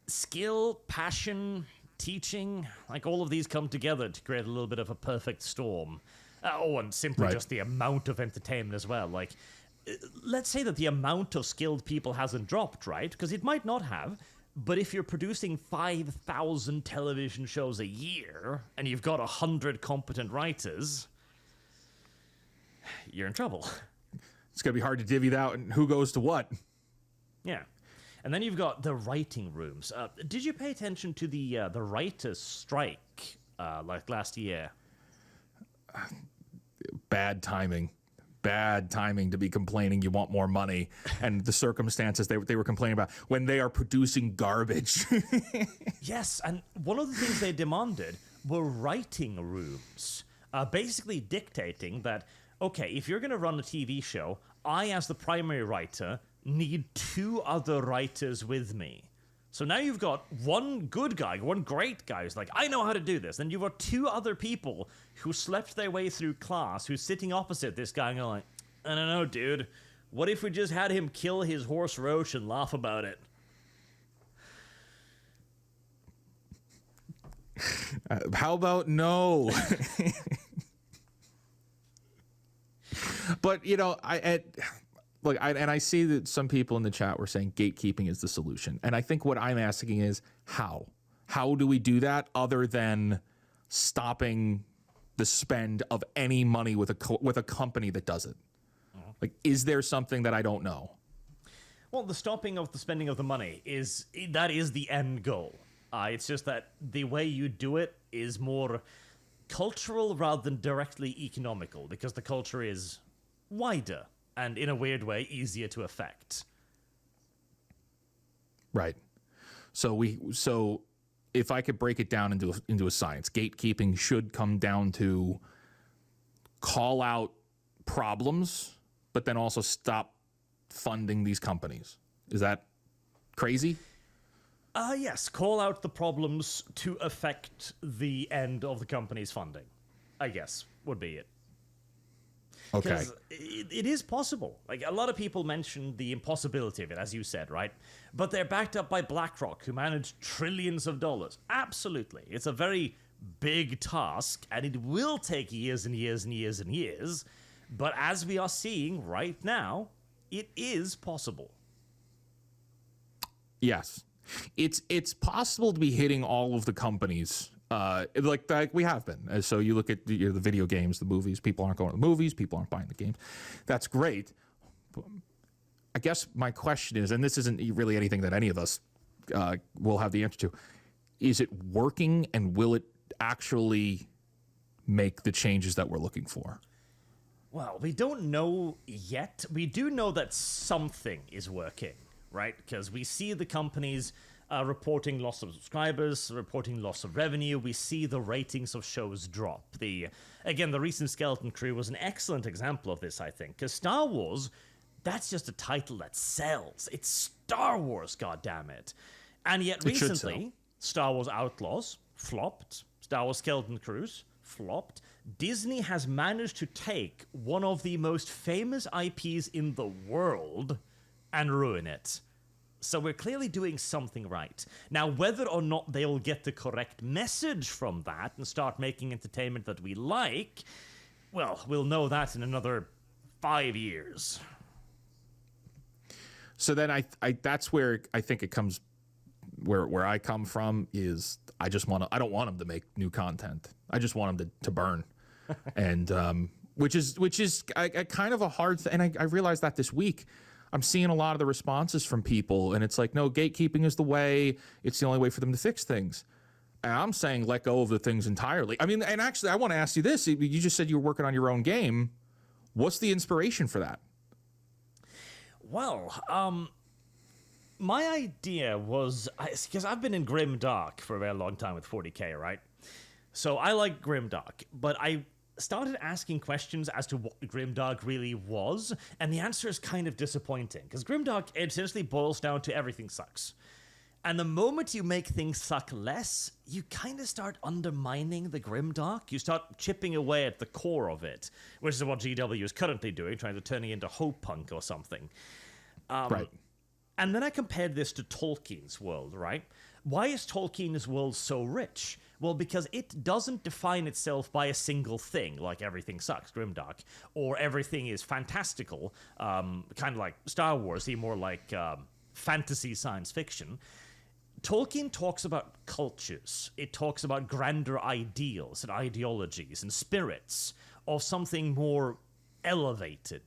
Skill, passion, teaching, like all of these come together to create a little bit of a perfect storm. And simply just the amount of entertainment as well. Like, let's say that the amount of skilled people hasn't dropped, right? Because it might not have. But if you're producing 5,000 television shows a year and you've got 100 competent writers, you're in trouble. It's going to be hard to divvy that out and who goes to what. Yeah. And then you've got the writing rooms. Did you pay attention to the writers' strike like last year? Bad timing. Bad timing to be complaining you want more money, and the circumstances they were complaining about when they are producing garbage. Yes, and one of the things they demanded were writing rooms, basically dictating that, okay, if you're going to run a TV show, I, as the primary writer, need 2 other writers with me. So now you've got one good guy, one great guy who's like, I know how to do this. Then you've got 2 other people who slept their way through class, who's sitting opposite this guy and going like, I don't know, dude. What if we just had him kill his horse roach and laugh about it? How about no? But, I see that some people in the chat were saying gatekeeping is the solution. And I think what I'm asking is how? How do we do that other than stopping the spend of any money with a company that does it? Like, is there something that I don't know? Well, the stopping of the spending of the money is the end goal. It's just that the way you do it is more cultural rather than directly economical, because the culture is wider and, in a weird way, easier to affect. Right. So if I could break it down into a science, gatekeeping should come down to call out problems, but then also stop funding these companies. Is that crazy? Yes, call out the problems to affect the end of the company's funding, I guess, would be it. Okay. Because it is possible. Like, a lot of people mentioned the impossibility of it, as you said, right? But they're backed up by BlackRock, who manage trillions of dollars. Absolutely. It's a very big task, and it will take years and years and years and years. But as we are seeing right now, it is possible. Yes. It's possible to be hitting all of the companies like we have been. So you look at the video games, the movies, people aren't going to the movies, people aren't buying the games. That's great. I guess my question is, and this isn't really anything that any of us will have the answer to, is it working and will it actually make the changes that we're looking for? Well, we don't know yet. We do know that something is working, right? Because we see the companies reporting loss of subscribers, reporting loss of revenue. We see the ratings of shows drop. The recent Skeleton Crew was an excellent example of this, I think, because Star Wars, that's just a title that sells. It's Star Wars, goddammit. And yet recently, Star Wars Outlaws flopped. Star Wars Skeleton Crews flopped. Disney has managed to take one of the most famous IPs in the world and ruin it. So we're clearly doing something right. Now, whether or not they'll get the correct message from that and start making entertainment that we like, well, we'll know that in another 5 years. So then I that's where I think it comes, where I come from is I don't want them to make new content. I just want them to burn. And which is a kind of a hard thing. And I realized that this week. I'm seeing a lot of the responses from people, and it's like, no, gatekeeping is the way. It's the only way for them to fix things. And I'm saying let go of the things entirely. I mean, and actually, I want to ask you this. You just said you were working on your own game. What's the inspiration for that? Well, My idea was, because I've been in Grimdark for a very long time with 40k, right? So I like Grimdark, but I started asking questions as to what Grimdark really was, and the answer is kind of disappointing, because Grimdark essentially boils down to everything sucks. And the moment you make things suck less, you kind of start undermining the Grimdark. You start chipping away at the core of it, which is what GW is currently doing, trying to turn it into Hope Punk or something. Right. And then I compared this to Tolkien's world, right? Why is Tolkien's world so rich? Well, because it doesn't define itself by a single thing, like everything sucks, Grimdark, or everything is fantastical, kind of like Star Wars, more like fantasy science fiction. Tolkien talks about cultures. It talks about grander ideals and ideologies and spirits of something more elevated.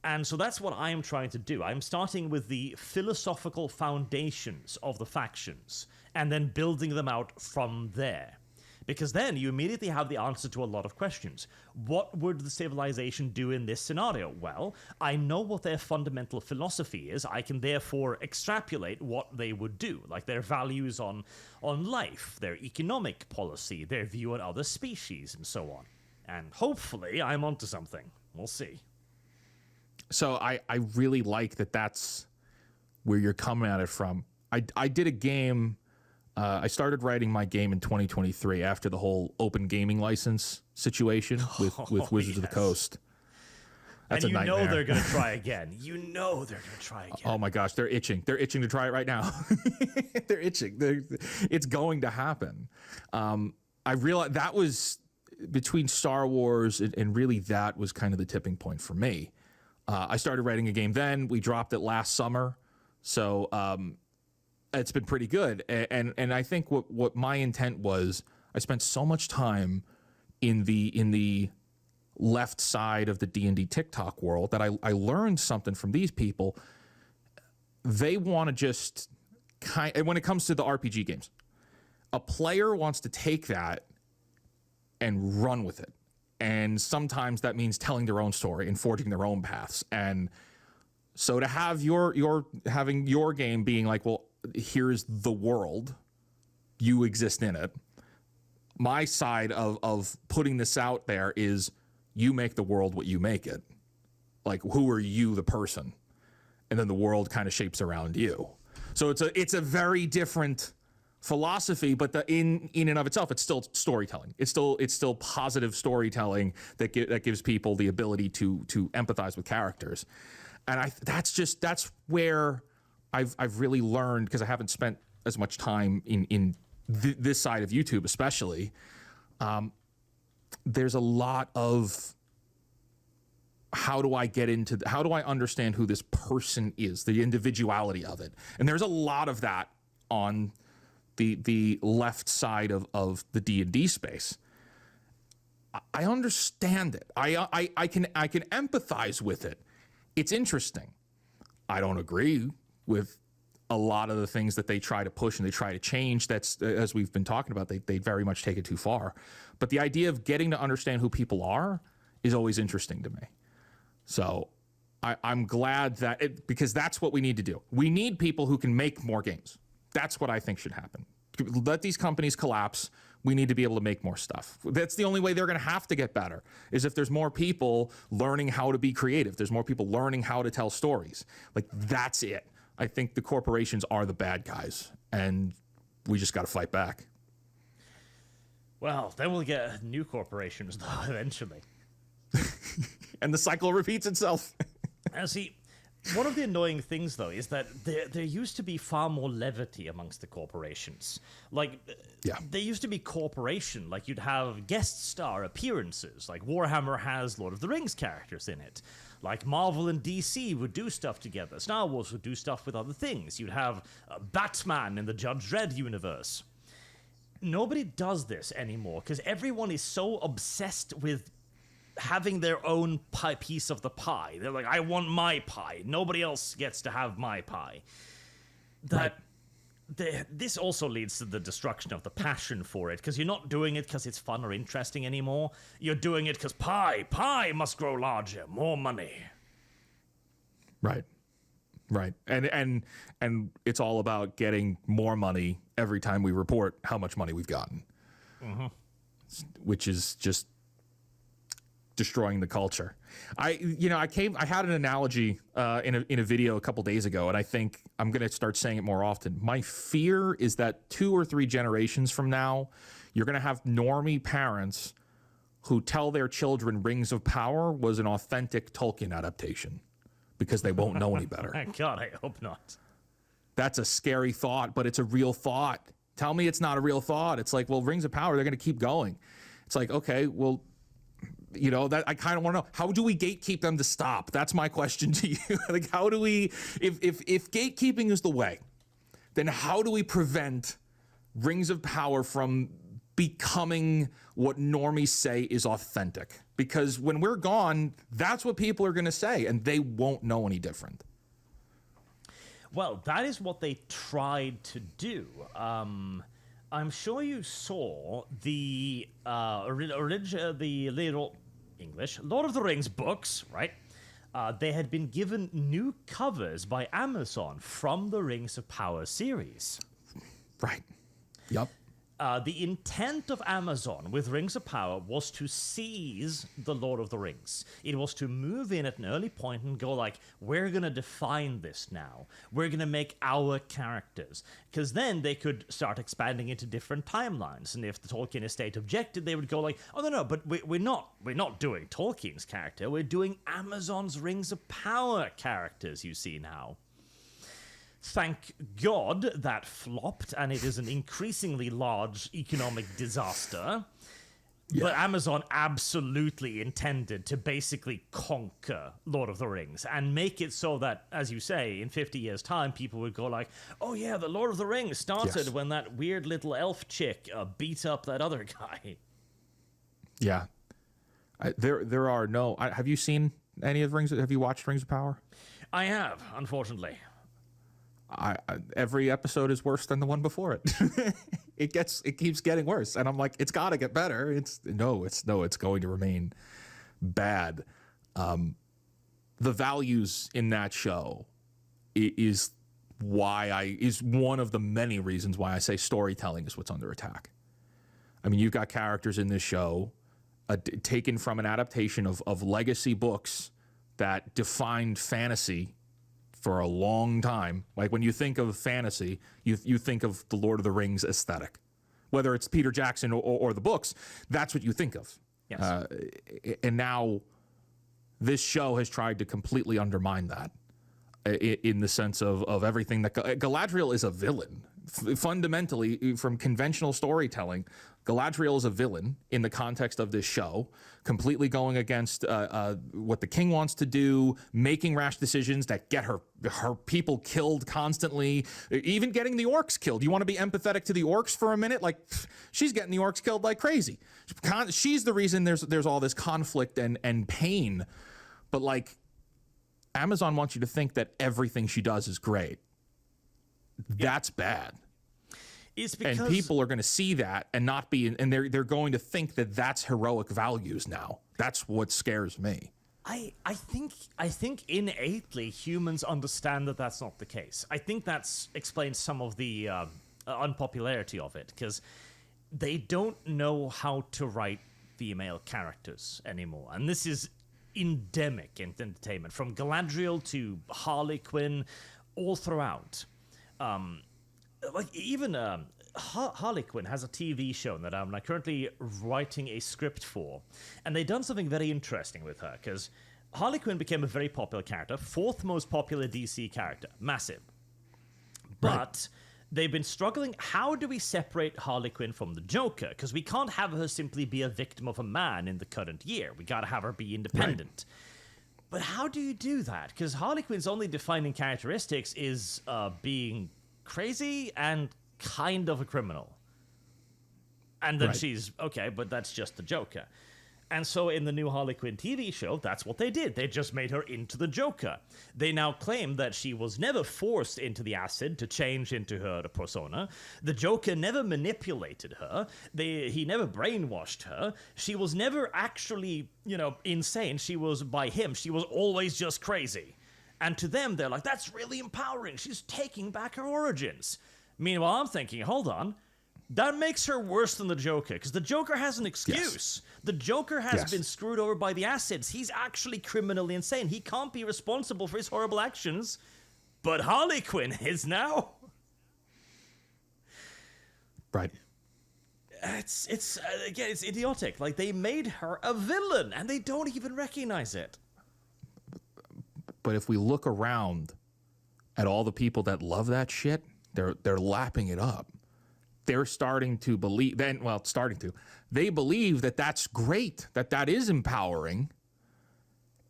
And so that's what I am trying to do. I'm starting with the philosophical foundations of the factions and then building them out from there. Because then you immediately have the answer to a lot of questions. What would the civilization do in this scenario? Well, I know what their fundamental philosophy is. I can therefore extrapolate what they would do, like their values on life, their economic policy, their view on other species, and so on. And hopefully I'm onto something. We'll see. So I really like that that's where you're coming at it from. I did a game. I started writing my game in 2023 after the whole open gaming license situation with Wizards of the Coast. That's and a nightmare. You know they're going to try again. You know they're going to try again. Oh my gosh, they're itching. They're itching to try it right now. They're itching. It's going to happen. I realized that was between Star Wars and really that was kind of the tipping point for me. I started writing a game then. We dropped it last summer. So it's been pretty good. And I think what my intent was, I spent so much time in the left side of the D&D TikTok world that I learned something from these people. They want to just when it comes to the RPG games, a player wants to take that and run with it. And sometimes that means telling their own story and forging their own paths. And so to have having your game being like, well, here's the world, you exist in it. My side of putting this out there is you make the world what you make it. Like, who are you, the person? And then the world kind of shapes around you. So it's a very different philosophy, but in and of itself, it's still storytelling. It's still positive storytelling that gives people the ability to empathize with characters. And that's where I've really learned, because I haven't spent as much time in this side of YouTube, especially. There's a lot of how do I understand who this person is, the individuality of it, and there's a lot of that on the left side of the D&D space. I understand it. I can empathize with it. It's interesting. I don't agree with a lot of the things that they try to push and they try to change. That's, as we've been talking about, they very much take it too far. But the idea of getting to understand who people are is always interesting to me. So I'm glad because that's what we need to do. We need people who can make more games. That's what I think should happen. Let these companies collapse. We need to be able to make more stuff. That's the only way they're going to have to get better, is if there's more people learning how to be creative. There's more people learning how to tell stories. Like, that's it. I think the corporations are the bad guys, and we just got to fight back. Well, then we'll get new corporations, though, eventually. And the cycle repeats itself. And see, one of the annoying things, though, is that there used to be far more levity amongst the corporations. Like, there used to be corporation. Like, you'd have guest star appearances. Like, Warhammer has Lord of the Rings characters in it. Like, Marvel and DC would do stuff together. Star Wars would do stuff with other things. You'd have Batman in the Judge Dredd universe. Nobody does this anymore because everyone is so obsessed with having their own piece of the pie. They're like, I want my pie. Nobody else gets to have my pie. This also leads to the destruction of the passion for it, because you're not doing it because it's fun or interesting anymore. You're doing it because pie must grow larger, more money. Right. Right. And it's all about getting more money every time we report how much money we've gotten, which is just destroying the culture. I had an analogy in a video a couple days ago, and I think I'm going to start saying it more often. My fear is that 2 or 3 generations from now, you're going to have normie parents who tell their children Rings of Power was an authentic Tolkien adaptation because they won't know any better. God, I hope not. That's a scary thought, but it's a real thought. Tell me it's not a real thought. It's like, well, Rings of Power, they're going to keep going. It's like, okay, well, that I kind of want to know, how do we gatekeep them to stop? That's my question to you. Like, how do we, if gatekeeping is the way, then how do we prevent Rings of Power from becoming what normies say is authentic? Because when we're gone, that's what people are going to say, and they won't know any different. Well, that is what they tried to do. I'm sure you saw the little English Lord of the Rings books, right? They had been given new covers by Amazon from the Rings of Power series. Right. Yep. The intent of Amazon with Rings of Power was to seize the Lord of the Rings. It was to move in at an early point and go like, we're going to define this now. We're going to make our characters. Because then they could start expanding into different timelines. And if the Tolkien estate objected, they would go like, oh, no, but we're not doing Tolkien's character. We're doing Amazon's Rings of Power characters, you see now. Thank God that flopped, and it is an increasingly large economic disaster. Yeah. But Amazon absolutely intended to basically conquer Lord of the Rings and make it so that, as you say, in 50 years' time, people would go like, oh yeah, the Lord of the Rings started when that weird little elf chick beat up that other guy. Yeah. There are no... have you seen any of Rings? Have you watched Rings of Power? I have, unfortunately. Every episode is worse than the one before it. It keeps getting worse, and I'm like, it's got to get better. It's going to remain bad. The values in that show is one of the many reasons why I say storytelling is what's under attack. I mean, you've got characters in this show taken from an adaptation of legacy books that defined fantasy for a long time. Like when you think of fantasy, you think of the Lord of the Rings aesthetic. Whether it's Peter Jackson or the books, that's what you think of. Yes. And now this show has tried to completely undermine that in the sense of everything that... Galadriel is a villain. Fundamentally, from conventional storytelling, Galadriel is a villain in the context of this show, completely going against what the king wants to do, making rash decisions that get her people killed constantly, even getting the orcs killed. You want to be empathetic to the orcs for a minute? Like, she's getting the orcs killed like crazy. She's the reason there's all this conflict and pain. But, like, Amazon wants you to think that everything she does is great. That's bad. It's because... And people are going to see that and not be, and they're going to think that that's heroic values now. That's what scares me. I think innately humans understand that that's not the case. I think that's explains some of the unpopularity of it, because they don't know how to write female characters anymore. And this is endemic in entertainment, from Galadriel to Harley Quinn, all throughout. Harley Quinn has a TV show that I'm currently writing a script for, and they've done something very interesting with her, because Harley Quinn became a very popular character, 4th most popular DC character, massive. But they've been struggling, how do we separate Harley Quinn from the Joker? Because we can't have her simply be a victim of a man in the current year. We gotta have her be independent. But how do you do that? Because Harley Quinn's only defining characteristics is being crazy and kind of a criminal. And then she's, okay, but that's just the Joker. And so in the new Harley Quinn TV show, that's what they did. They just made her into the Joker. They now claim that she was never forced into the acid to change into her persona. The Joker never manipulated her. He never brainwashed her. She was never actually, insane. By him, she was always just crazy. And to them, they're like, that's really empowering. She's taking back her origins. Meanwhile, I'm thinking, hold on. That makes her worse than the Joker, because the Joker has an excuse. Yes. The Joker has been screwed over by the acids. He's actually criminally insane. He can't be responsible for his horrible actions. But Harley Quinn is now. Right. It's again, it's idiotic. Like, they made her a villain, and they don't even recognize it. But if we look around at all the people that love that shit, they're lapping it up. They're starting to believe, they believe that that's great, that is empowering.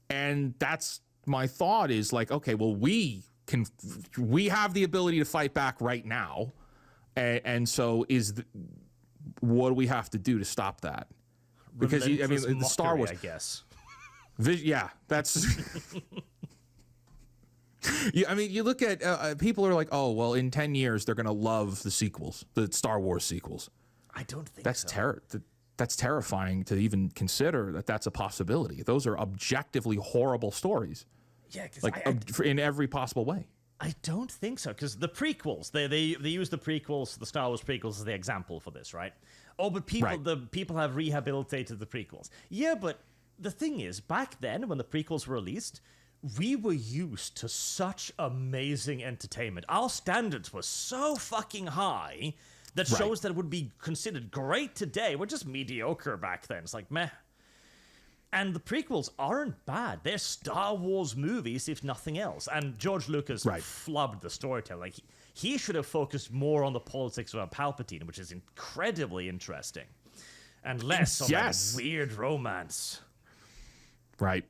And that's my thought is like, okay, well, we have the ability to fight back right now. And so what do we have to do to stop that? Because, the Star Wars, I guess. Yeah, that's... you look at people are like, oh, well, in 10 years, they're going to love the sequels, the Star Wars sequels. I don't think that's terrifying to even consider that that's a possibility. Those are objectively horrible stories. Yeah, because like in every possible way. I don't think so, because the prequels, they use the prequels, the Star Wars prequels as the example for this, right? Oh, but the people have rehabilitated the prequels. Yeah, but the thing is, back then, when the prequels were released, we were used to such amazing entertainment. Our standards were so fucking high that shows that would be considered great today were just mediocre back then. It's like, meh. And the prequels aren't bad. They're Star Wars movies, if nothing else. And George Lucas flubbed the storytelling. Like, he should have focused more on the politics of Palpatine, which is incredibly interesting, and less on that weird romance. Right.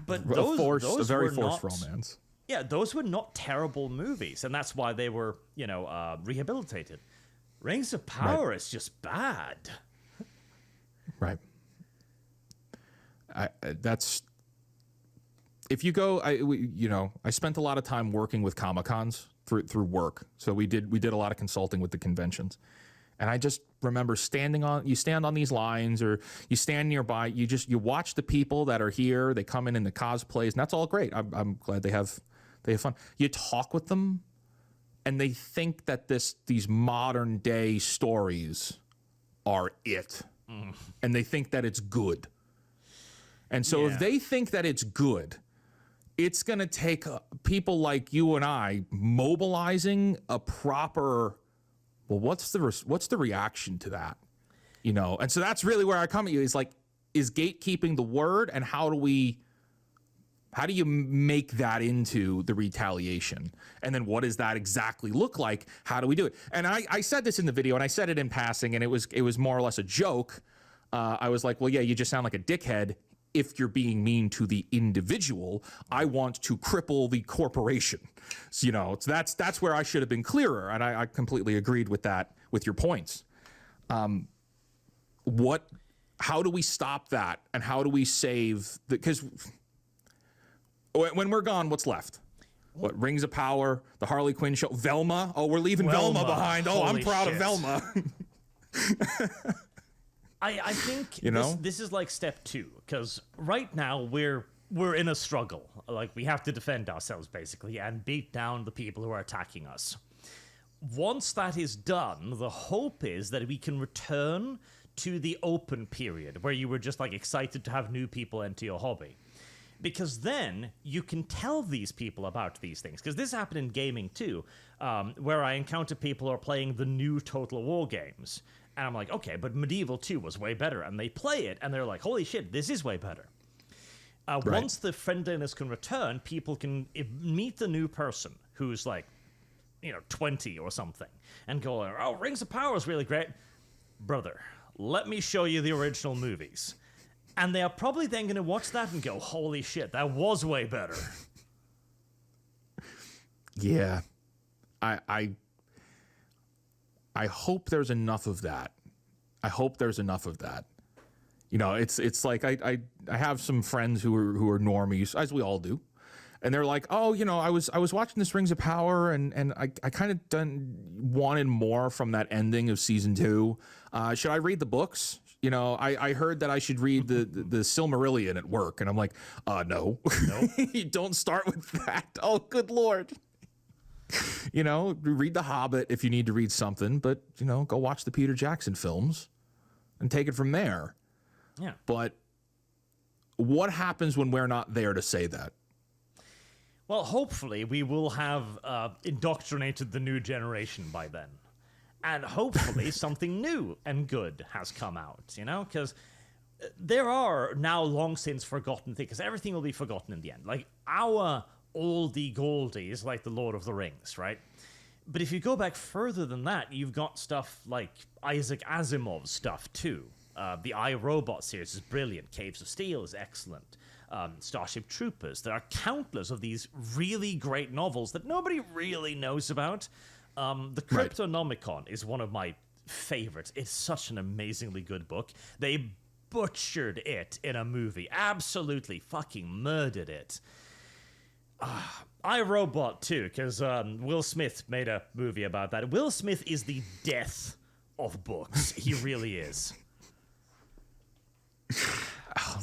But those a very were forced not, romance. Yeah, those were not terrible movies, and that's why they were, rehabilitated. Rings of Power is just bad. Right. If you go, I spent a lot of time working with Comic-Cons through work. So we did a lot of consulting with the conventions. And I just remember you stand on these lines, or you stand nearby, you watch the people that are here, they come in the cosplays, and that's all great. I'm glad they have fun. You talk with them, and they think that these modern day stories are it. And they think that it's good. And so if they think that it's good, it's going to take people like you and I mobilizing a proper, well, what's the reaction to that? And so that's really where I come at you. Is like, is gatekeeping the word, and how do you make that into the retaliation? And then what does that exactly look like? How do we do it? And I said this in the video, and I said it in passing, and it was more or less a joke. I was like, well, yeah, you just sound like a dickhead if you're being mean to the individual. I want to cripple the corporation. So, that's where I should have been clearer, and I completely agreed with that, with your points. How do we stop that, and how do we save because when we're gone, what's left? What, Rings of Power, the Harley Quinn show, Velma? Oh, we're leaving Velma behind. Oh, I'm proud of Velma. I think this is like step 2, because right now we're in a struggle. Like, we have to defend ourselves, basically, and beat down the people who are attacking us. Once that is done, the hope is that we can return to the open period, where you were just like excited to have new people enter your hobby. Because then you can tell these people about these things. Because this happened in gaming too, where I encounter people who are playing the new Total War games. And I'm like, okay, but Medieval 2 was way better. And they play it, and they're like, holy shit, this is way better. Once the friendliness can return, people can meet the new person who's like, 20 or something, and go, oh, Rings of Power is really great. Brother, let me show you the original movies. And they are probably then going to watch that and go, holy shit, that was way better. Yeah. I hope there's enough of that. It's like I have some friends who are normies, as we all do. And they're like, oh, I was watching this Rings of Power, and I kind of wanted more from that ending of season 2. Should I read the books? You know, I heard that I should read the Silmarillion at work, and I'm like, no. Nope. You don't start with that. Oh, good Lord. You know, read The Hobbit if you need to read something, but, you know, go watch the Peter Jackson films and take it from there. Yeah. But what happens when we're not there to say that? Well, hopefully we will have indoctrinated the new generation by then. And hopefully something new and good has come out, you know? Because there are now long since forgotten things, because everything will be forgotten in the end. Like our oldie goldies, like the Lord of the Rings, right? But if you go back further than that, you've got stuff like Isaac Asimov's stuff too. The I, Robot series is brilliant. Caves of Steel is excellent. Starship Troopers. There are countless of these really great novels that nobody really knows about. The Cryptonomicon is one of my favorites. It's such an amazingly good book. They butchered it in a movie. Absolutely fucking murdered it. I, Robot too, because Will Smith made a movie about that. Will Smith is the death of books. He really is.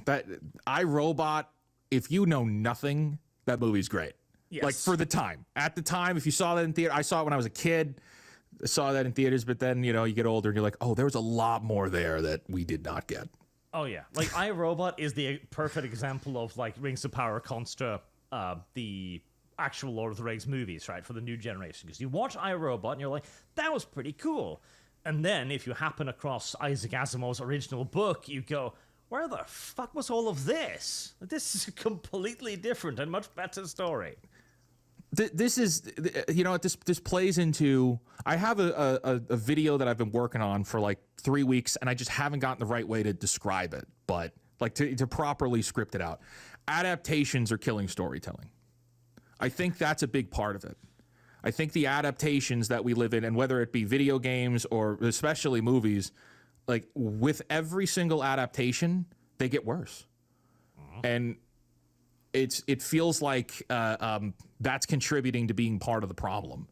That I, Robot, if you know nothing, that movie's great. Yes. Like for the time. At the time, if you saw that in theater, I saw it when I was a kid. I saw that in theaters, but then, you know, you get older and you're like, oh, there was a lot more there that we did not get. Oh, yeah. Like, I, Robot is the perfect example of, like, Rings of Power contra the actual Lord of the Rings movies, right, for the new generation. Because you watch I, Robot and you're like, that was pretty cool. And then if you happen across Isaac Asimov's original book, you go, where the fuck was all of this? This is a completely different and much better story. This is, you know, this plays into, I have a video that I've been working on for like 3 weeks, and I just haven't gotten the right way to describe it, but like to properly script it out. Adaptations are killing storytelling. I think that's a big part of it. I think the adaptations that we live in, and whether it be video games or especially movies, like with every single adaptation, they get worse. And it feels like that's contributing to being part of the problem.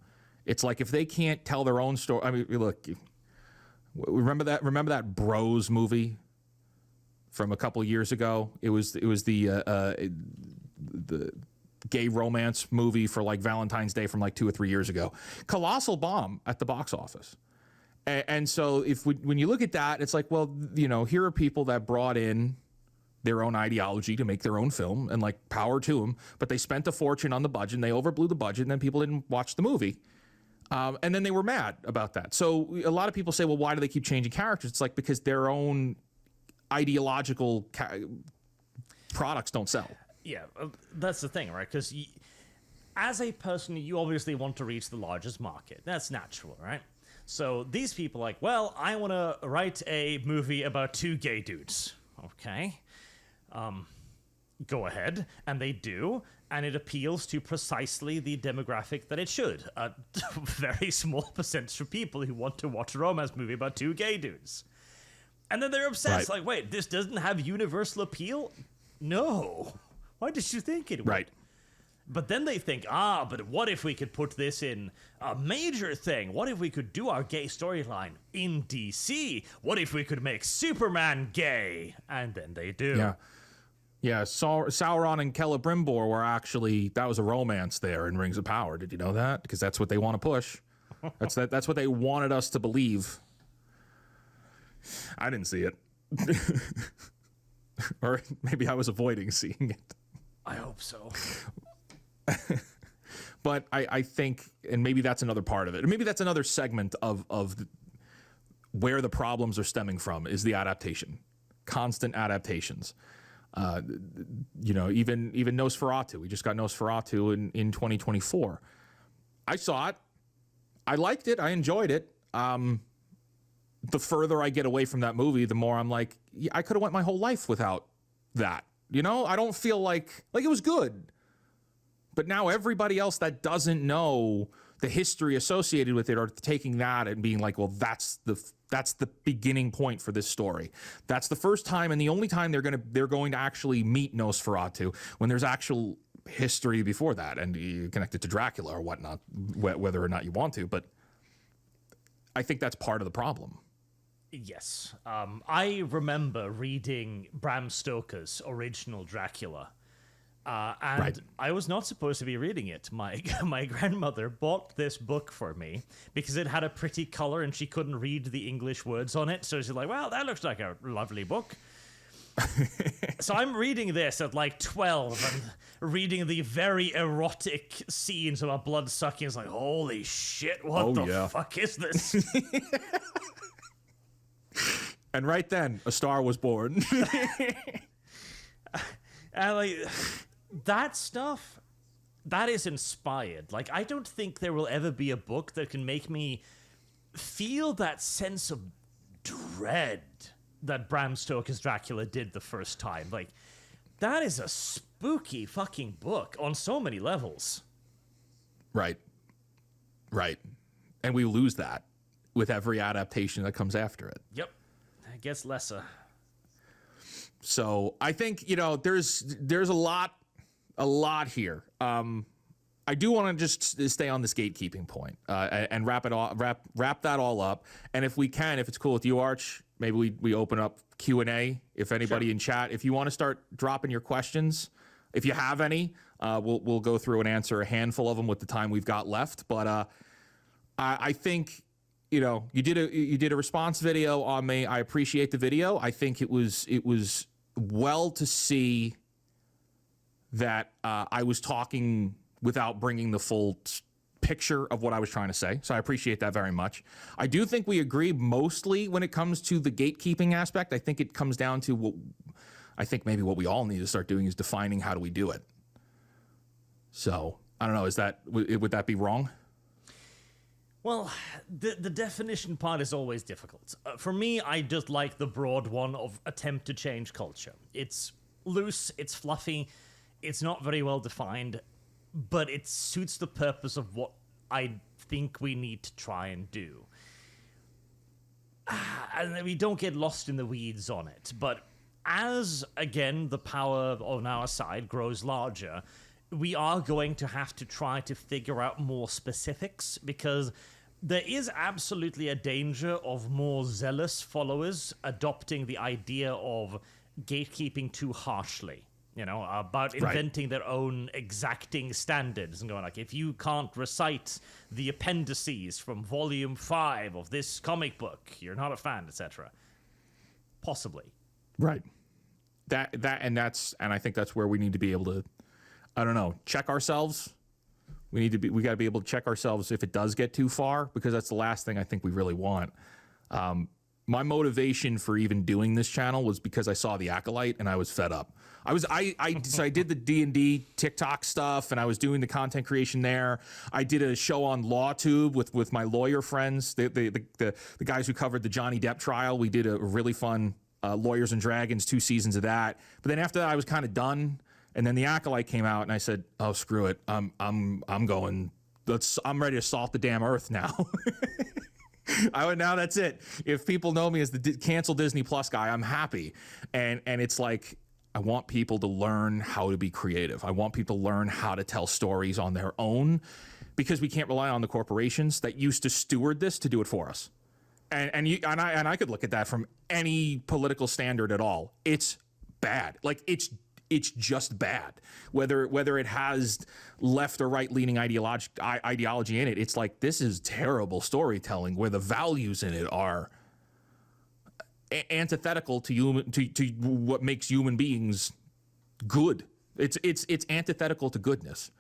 It's like if they can't tell their own story. I mean, look, remember that Bros movie from a couple years ago? It was the gay romance movie for like Valentine's Day from like 2 or 3 years ago. Colossal bomb at the box office. And so when you look at that, it's like, well, you know, here are people that brought in their own ideology to make their own film, and like power to them, but they spent a fortune on the budget and they overblew the budget, and then people didn't watch the movie. And then they were mad about that. So a lot of people say, well, why do they keep changing characters? It's like, because their own ideological products don't sell. Yeah, that's the thing, right? Because as a person, you obviously want to reach the largest market. That's natural, right? So these people are like, well, I want to write a movie about 2 gay dudes. Okay. Go ahead. And they do. And it appeals to precisely the demographic that it should. A very small percentage of people who want to watch a romance movie about 2 gay dudes. And then they're obsessed. Right. Like, wait, this doesn't have universal appeal? No. Why did you think it would? Right. But then they think, but what if we could put this in a major thing? What if we could do our gay storyline in DC? What if we could make Superman gay? And then they do. Yeah. Yeah, Sauron and Celebrimbor were actually, that was a romance there in Rings of Power. Did you know that? Because that's what they want to push. That's what they wanted us to believe. I didn't see it. Or maybe I was avoiding seeing it. I hope so. But I think, and maybe that's another part of it, or maybe that's another segment of where the problems are stemming from, is the adaptation, constant adaptations. You know, even Nosferatu. We just got Nosferatu in 2024. I saw it. I liked it. I enjoyed it. The further I get away from that movie, the more I'm like, yeah, I could have went my whole life without that. You know, I don't feel like it was good. But now everybody else that doesn't know the history associated with it are taking that and being like, well, that's the beginning point for this story. That's the first time and the only time they're going to actually meet Nosferatu, when there's actual history before that, and you connect it to Dracula or whatnot, whether or not you want to. But I think that's part of the problem. Yes. I remember reading Bram Stoker's original Dracula. And Right. I was not supposed to be reading it. My my grandmother bought this book for me because it had a pretty color and she couldn't read the English words on it. So she's like, well, that looks like a lovely book. So I'm reading this at like 12 and reading the very erotic scenes of a blood sucking. It's like, holy shit, what the fuck is this? And right then, a star was born. And like that stuff, that is inspired. Like, I don't think there will ever be a book that can make me feel that sense of dread that Bram Stoker's Dracula did the first time. Like, that is a spooky fucking book on so many levels. Right. Right. And we lose that with every adaptation that comes after it. Yep. It gets lesser. So I think, you know, there's a lot here. I do want to just stay on this gatekeeping point and wrap that all up. And if we can, if it's cool with you, Arch, maybe we open up Q&A. If anybody in chat, if you want to start dropping your questions, if you have any, we'll go through and answer a handful of them with the time we've got left. But I think, you know, you did a response video on me. I appreciate the video. I think it was well to see that I was talking without bringing the full picture of what I was trying to say. So I appreciate that very much. I do think we agree mostly when it comes to the gatekeeping aspect. I think it comes down to what I think maybe what we all need to start doing is defining how do we do it. So I don't know. Would that be wrong? Well, the definition part is always difficult. For me, I just like the broad one of attempt to change culture. It's loose, it's fluffy, it's not very well defined, but it suits the purpose of what I think we need to try and do. And we don't get lost in the weeds on it, but as, again, the power on our side grows larger, we are going to have to try to figure out more specifics, because there is absolutely a danger of more zealous followers adopting the idea of gatekeeping too harshly, you know, about inventing their own exacting standards and going like, if you can't recite the appendices from volume 5 of this comic book, you're not a fan, etc. Possibly. Right. And I think that's where we need to be able to, I don't know, check ourselves. We got to be able to check ourselves if it does get too far, because that's the last thing I think we really want. My motivation for even doing this channel was because I saw the Acolyte and I was fed up. So I did the D&D TikTok stuff and I was doing the content creation there. I did a show on LawTube with my lawyer friends, the guys who covered the Johnny Depp trial. We did a really fun Lawyers and Dragons, 2 seasons of that. But then after that, I was kind of done. And then the Acolyte came out, and I said, "Oh, screw it! I'm going. I'm ready to salt the damn earth now." Now that's it. If people know me as the cancel Disney Plus guy, I'm happy. And it's like, I want people to learn how to be creative. I want people to learn how to tell stories on their own, because we can't rely on the corporations that used to steward this to do it for us. And I could look at that from any political standard at all. It's bad. Like it's just bad. Whether it has left or right leaning ideology in it, it's like, this is terrible storytelling where the values in it are antithetical to what makes human beings good. It's antithetical to goodness.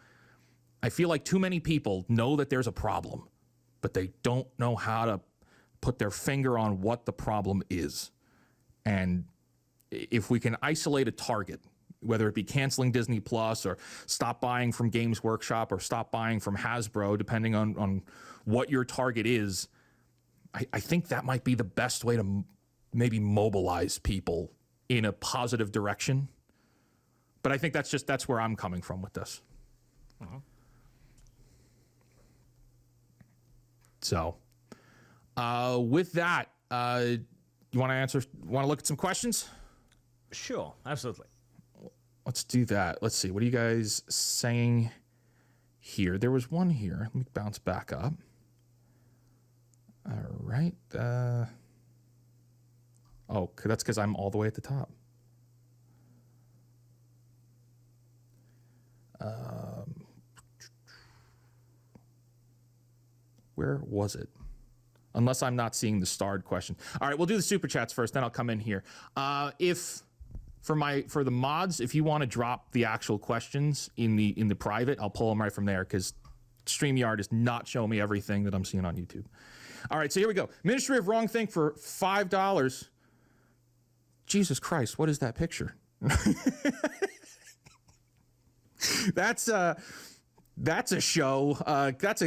I feel like too many people know that there's a problem, but they don't know how to put their finger on what the problem is. And if we can isolate a target, whether it be canceling Disney Plus or stop buying from Games Workshop or stop buying from Hasbro, depending on what your target is, I think that might be the best way to maybe mobilize people in a positive direction. But I think that's where I'm coming from with this. Uh-huh. So, with that, you want to look at some questions? Sure, absolutely. Let's do that. Let's see. What are you guys saying here? There was one here. Let me bounce back up. All right. Oh, that's because I'm all the way at the top. Where was it? Unless I'm not seeing the starred question. All right, we'll do the super chats first, then I'll come in here. If for the mods, if you want to drop the actual questions in the private, I'll pull them right from there because StreamYard is not showing me everything that I'm seeing on YouTube. All right, so here we go. Ministry of Wrong Thing for $5. Jesus Christ, what is that picture? That's a show. That's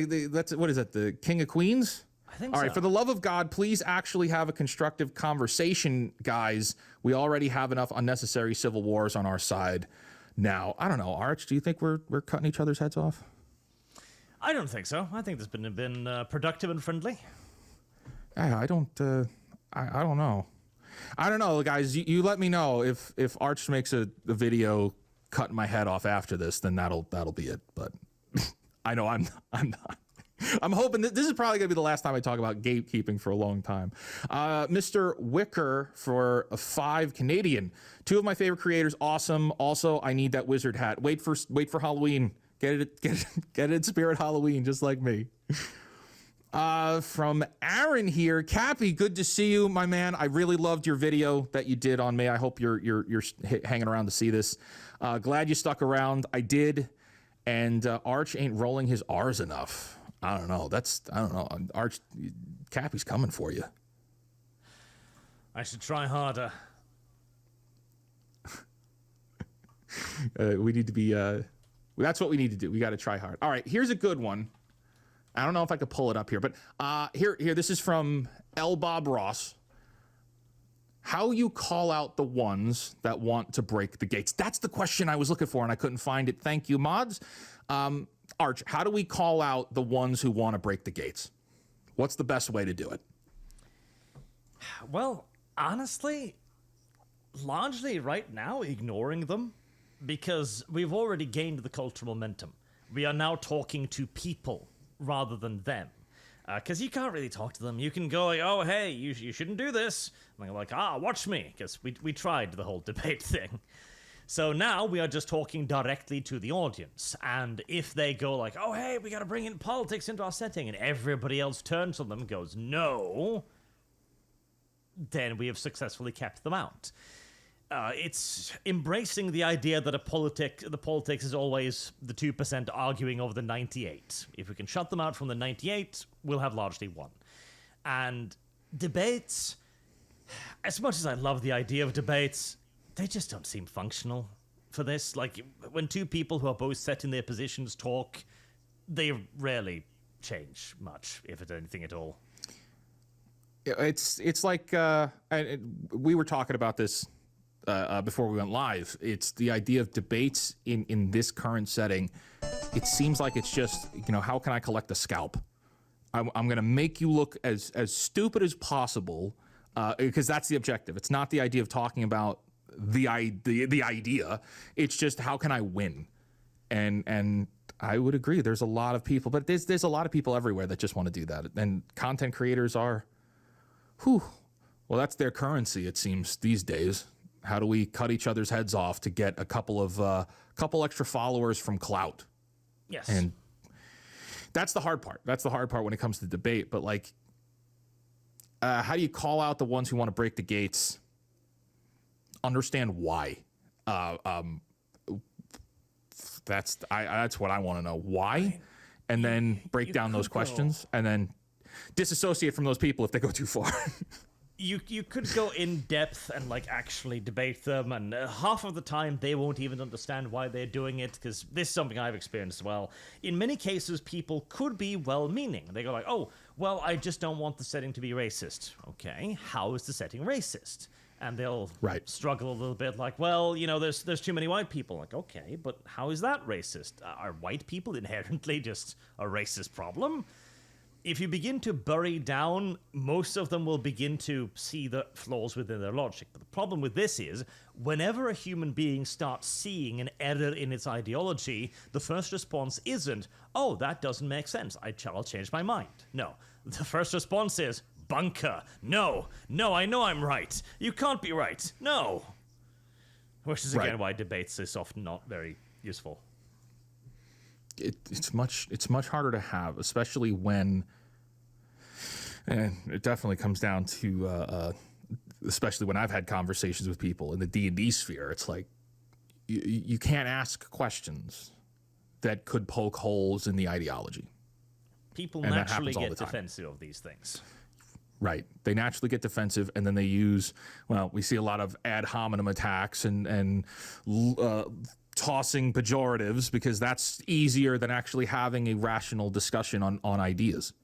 what is that? The King of Queens? I think All so. right, for the love of God, please actually have a constructive conversation, guys. We already have enough unnecessary civil wars on our side now. I don't know, Arch, do you think we're cutting each other's heads off? I don't think so. I think this has been productive and friendly. I don't know. I don't know, guys. You let me know if Arch makes a video cutting my head off after this, then that'll be it. But I know I'm not. I'm hoping that this is probably gonna be the last time I talk about gatekeeping for a long time. Mr. Wicker for a 5 Canadian. 2 of my favorite creators, awesome. Also, I need that wizard hat. Wait for Halloween. Get it in Spirit Halloween, just like me. From Aaron here, Cappy, good to see you, my man. I really loved your video that you did on me. I hope you're hanging around to see this. Glad you stuck around. I did, and Arch ain't rolling his R's enough. I don't know. Arch, Cappy's coming for you. I should try harder. We need to be. That's what we need to do. We got to try hard. All right. Here's a good one. I don't know if I could pull it up here, but here. This is from L. Bob Ross. How you call out the ones that want to break the gates? That's the question I was looking for, and I couldn't find it. Thank you, mods. Arch, how do we call out the ones who want to break the gates? What's the best way to do it? Well, honestly, largely right now, ignoring them, because we've already gained the cultural momentum. We are now talking to people rather than them. Because you can't really talk to them. You can go, like, oh, hey, you shouldn't do this. And they're like, watch me, because we tried the whole debate thing. So now we are just talking directly to the audience. And if they go like, oh, hey, we got to bring in politics into our setting, and everybody else turns on them and goes, no, then we have successfully kept them out. It's embracing the idea that the politics is always the 2% arguing over the 98. If we can shut them out from the 98, we'll have largely won. And debates, as much as I love the idea of debates, they just don't seem functional for this. Like, when 2 people who are both set in their positions talk, they rarely change much, if it's anything at all. It's like we were talking about this before we went live. It's the idea of debates in this current setting. It seems like it's just, how can I collect a scalp? I'm going to make you look as stupid as possible, because that's the objective. It's not the idea of talking about the idea. It's just, how can I win? And I would agree. There's a lot of people, but there's a lot of people everywhere that just want to do that. And content creators are, well, that's their currency, it seems, these days. How do we cut each other's heads off to get a couple extra followers from clout? Yes. And that's the hard part. That's the hard part when it comes to debate. But like, how do you call out the ones who want to break the gates? Understand why. That's what I want to know. Why? And then break down those questions, and then disassociate from those people if they go too far. You could go in depth and like actually debate them, and half of the time they won't even understand why they're doing it, because this is something I've experienced as well. In many cases, people could be well-meaning. They go like, oh, well, I just don't want the setting to be racist. Okay, how is the setting racist? And they'll struggle a little bit like, well, there's too many white people. Like, okay, but how is that racist? Are white people inherently just a racist problem? If you begin to bury down, most of them will begin to see the flaws within their logic. But the problem with this is, whenever a human being starts seeing an error in its ideology, the first response isn't, oh, that doesn't make sense, I'll change my mind. No, the first response is, bunker. No, I know I'm right. You can't be right. No. Which is again why debates is often not very useful. It's much harder to have, especially when, and it definitely comes down to, especially when I've had conversations with people in the D&D sphere. It's like you can't ask questions that could poke holes in the ideology. People naturally get defensive of these things. Right. They naturally get defensive, and then they use, we see a lot of ad hominem attacks and tossing pejoratives, because that's easier than actually having a rational discussion on ideas.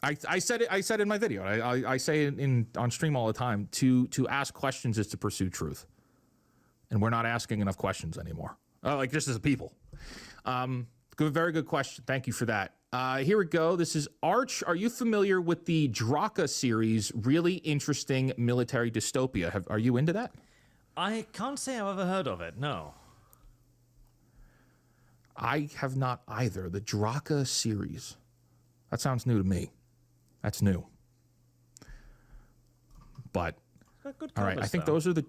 I said it in my video. I say it on stream all the time. To ask questions is to pursue truth. And we're not asking enough questions anymore. Just as a people. Very good question. Thank you for that. Here we go. This is Arch. Are you familiar with the Draka series? Really interesting military dystopia. Are you into that? I can't say I've ever heard of it, no. I have not either. The Draka series. That sounds new to me. That's new. But, all right, I think those are the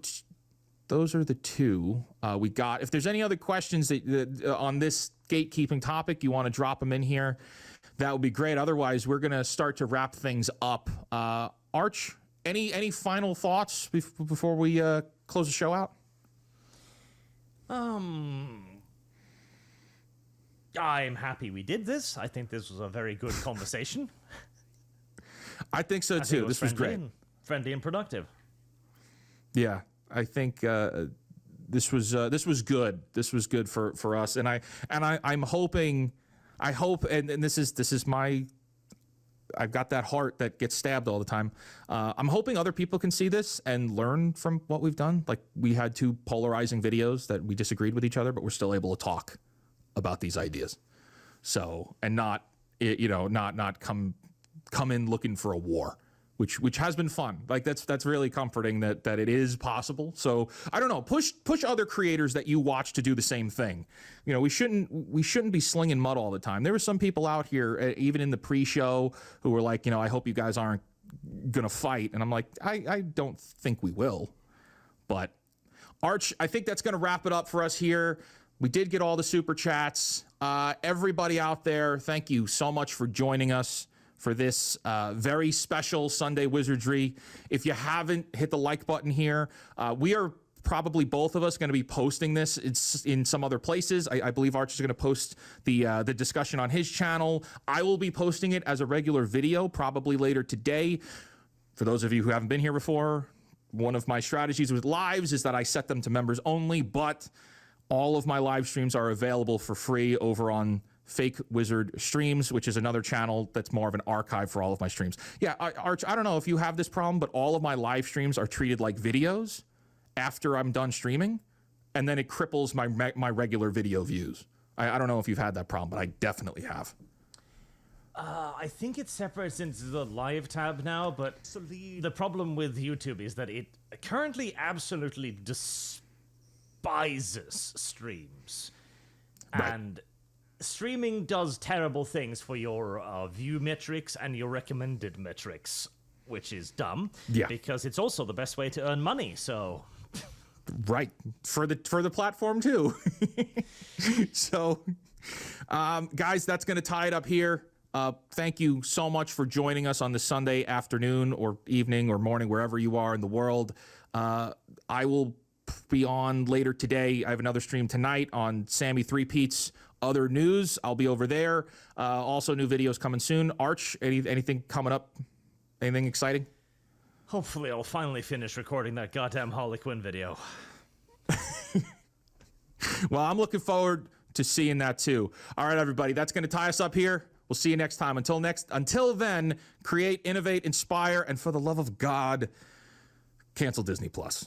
two we got. If there's any other questions that on this gatekeeping topic, you want to drop them in here, that would be great. Otherwise, we're going to start to wrap things up. Arch, any final thoughts before we close the show out? I'm happy we did this. I think this was a very good conversation. I think so too. This was great. Friendly and productive. Yeah. I think this was good. This was good for us, and I'm hoping, and this is my, I've got that heart that gets stabbed all the time. I'm hoping other people can see this and learn from what we've done. Like, we had two polarizing videos that we disagreed with each other, but we're still able to talk about these ideas. So, and not come in looking for a war. Which has been fun. Like, that's really comforting that it is possible. So I don't know, push other creators that you watch to do the same thing. We shouldn't be slinging mud all the time. There were some people out here, even in the pre-show, who were like, I hope you guys aren't gonna fight. And I'm like, I don't think we will. But Arch, I think that's gonna wrap it up for us here. We did get all the super chats. Everybody out there, thank you so much for joining us for this very special Sunday Wizardry. If you haven't hit the like button here, we are probably, both of us, going to be posting this. It's in some other places. I believe Arch is going to post the discussion on his channel. I will be posting it as a regular video probably later today. For those of you who haven't been here before, one of my strategies with lives is that I set them to members only, but all of my live streams are available for free over on Fake Wizard Streams, which is another channel that's more of an archive for all of my streams. Yeah, Arch, I don't know if you have this problem, but all of my live streams are treated like videos after I'm done streaming, and then it cripples my regular video views. I don't know if you've had that problem, but I definitely have. I think it separates into the live tab now, but the problem with YouTube is that it currently absolutely despises streams. Right. And streaming does terrible things for your view metrics and your recommended metrics, which is dumb. Yeah. Because it's also the best way to earn money, so... Right. For the platform, too. So, guys, that's going to tie it up here. Thank you so much for joining us on this Sunday afternoon or evening or morning, wherever you are in the world. I will be on later today. I have another stream tonight on Sammy Three Pete's other news. I'll be over there. Also, new videos coming soon. Arch, anything coming up? Anything exciting? Hopefully, I'll finally finish recording that goddamn Harley Quinn video. Well, I'm looking forward to seeing that too. All right, everybody, that's going to tie us up here. We'll see you next time. Until then, create, innovate, inspire, and for the love of God, cancel Disney Plus.